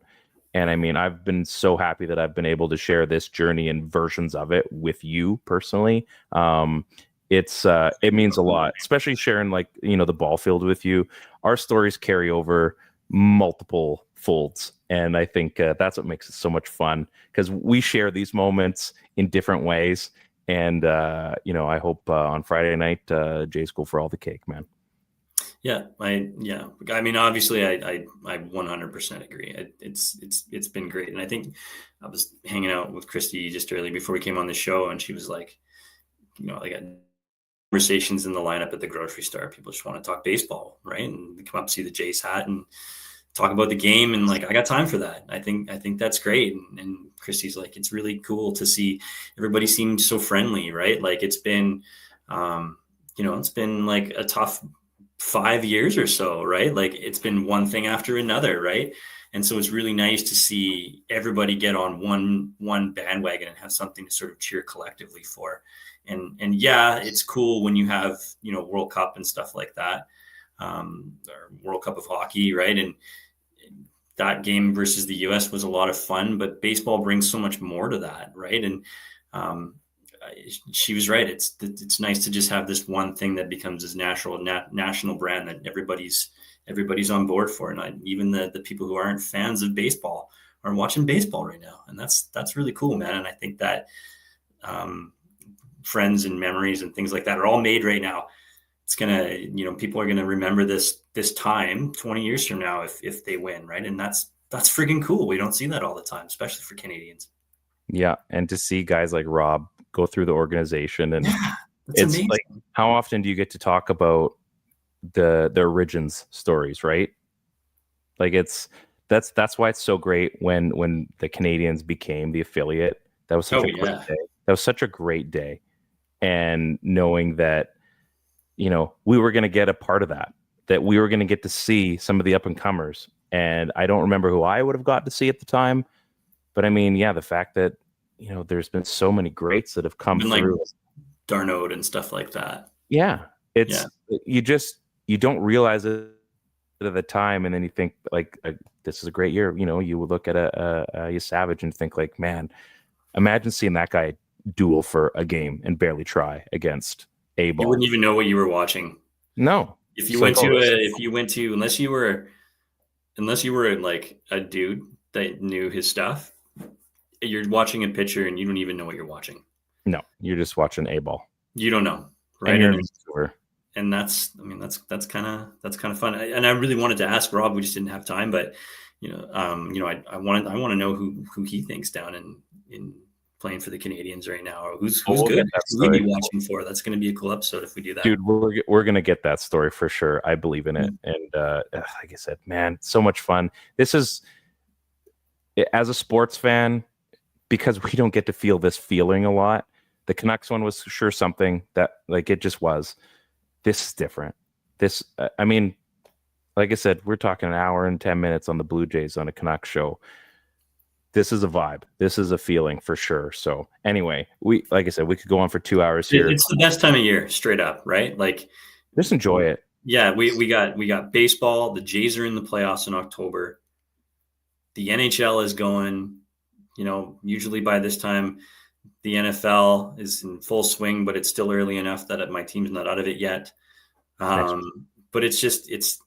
And I mean, I've been so happy that I've been able to share this journey and versions of it with you personally. It means a lot, especially sharing the ball field with you. Our stories carry over multiple folds, and I think that's what makes it so much fun, because we share these moments in different ways. And I hope on Friday night Jays go for all the cake, man. I mean, obviously I 100% agree. It's been great. And I think I was hanging out with Christy just early before we came on the show, and she was like, I got conversations in the lineup at the grocery store. People just want to talk baseball, right? And they come up, see the Jays hat and talk about the game. And like, I got time for that. I think that's great. And Christy's like, it's really cool to see everybody seem so friendly, right? Like it's been, it's been like a tough 5 years or so, right? Like it's been one thing after another, right? And so it's really nice to see everybody get on one bandwagon and have something to sort of cheer collectively for. And yeah, it's cool when you have, World Cup and stuff like that, or World Cup of hockey, right? And that game versus the US was a lot of fun, but baseball brings so much more to that, right? And she was right. It's nice to just have this one thing that becomes this national brand that everybody's on board for, and even the people who aren't fans of baseball are watching baseball right now. And that's really cool, man. And I think that friends and memories and things like that are all made right now. It's gonna, people are gonna remember this time 20 years from now if they win, right? And that's freaking cool. We don't see that all the time, especially for Canadians. Yeah, and to see guys like Rob go through the organization, and That's it's amazing. like, how often do you get to talk about the origins stories, right? Like that's why it's so great when the Canadians became the affiliate. That was such a great day. That was such a great day, and knowing that we were going to get a part of that we were going to get to see some of the up and comers. And I don't remember who I would have got to see at the time, but I mean, yeah, the fact that there's been so many greats that have come through, like Darnode and stuff like that. Yeah, it's you don't realize it at the time, and then you think like this is a great year. You would look at a Savage and think like, man, imagine seeing that guy duel for a game and barely try against a ball. You wouldn't even know what you were watching. No, if you went to unless you were like a dude that knew his stuff, you're watching a pitcher and you don't even know what you're watching. No, you're just watching a ball. You don't know, right? And that's kind of fun. And I really wanted to ask Rob, we just didn't have time, but I want to know who he thinks down in playing for the Canadians right now, or who's good. Who we be watching for? That's going to be a cool episode if we do that. Dude, we're going to get that story for sure. I believe in it. And like I said, man, so much fun. This is, as a sports fan, because we don't get to feel this feeling a lot. The Canucks one was sure something that, like, it just was. This is different. This, I mean, like I said, we're talking an hour and 10 minutes on the Blue Jays on a Canucks show. This is a vibe. This is a feeling for sure. So anyway, like I said, we could go on for 2 hours here. It's the best time of year, straight up, right? Like, just enjoy it. Yeah, we got baseball. The Jays are in the playoffs in October. The NHL is going. Usually by this time, the NFL is in full swing, but it's still early enough that my team's not out of it yet. But it's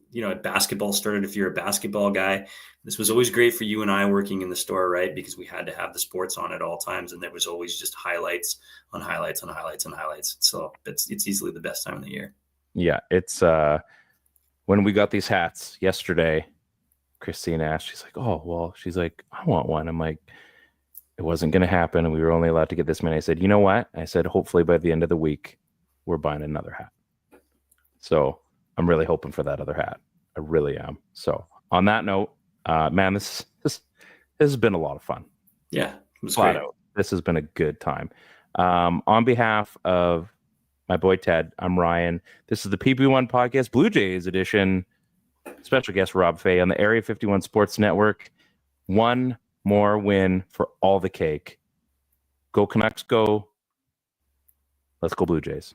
basketball started. If you're a basketball guy, this was always great for you and I working in the store, right? Because we had to have the sports on at all times, and there was always just highlights on highlights on highlights on highlights. So it's easily the best time of the year. Yeah, it's when we got these hats yesterday, Christine asked, she's like, oh, well, she's like, I want one. I'm like, it wasn't going to happen, and we were only allowed to get this many. I said, you know what? I said, hopefully by the end of the week, we're buying another hat. So I'm really hoping for that other hat. I really am. So on that note, man, this has been a lot of fun. Yeah, it was great. This has been a good time. On behalf of my boy Ted, I'm Ryan. This is the PP1 Podcast, Blue Jays edition. Special guest Rob Fay on the Area 51 Sports Network. One more win for all the cake. Go Canucks, go. Let's go Blue Jays.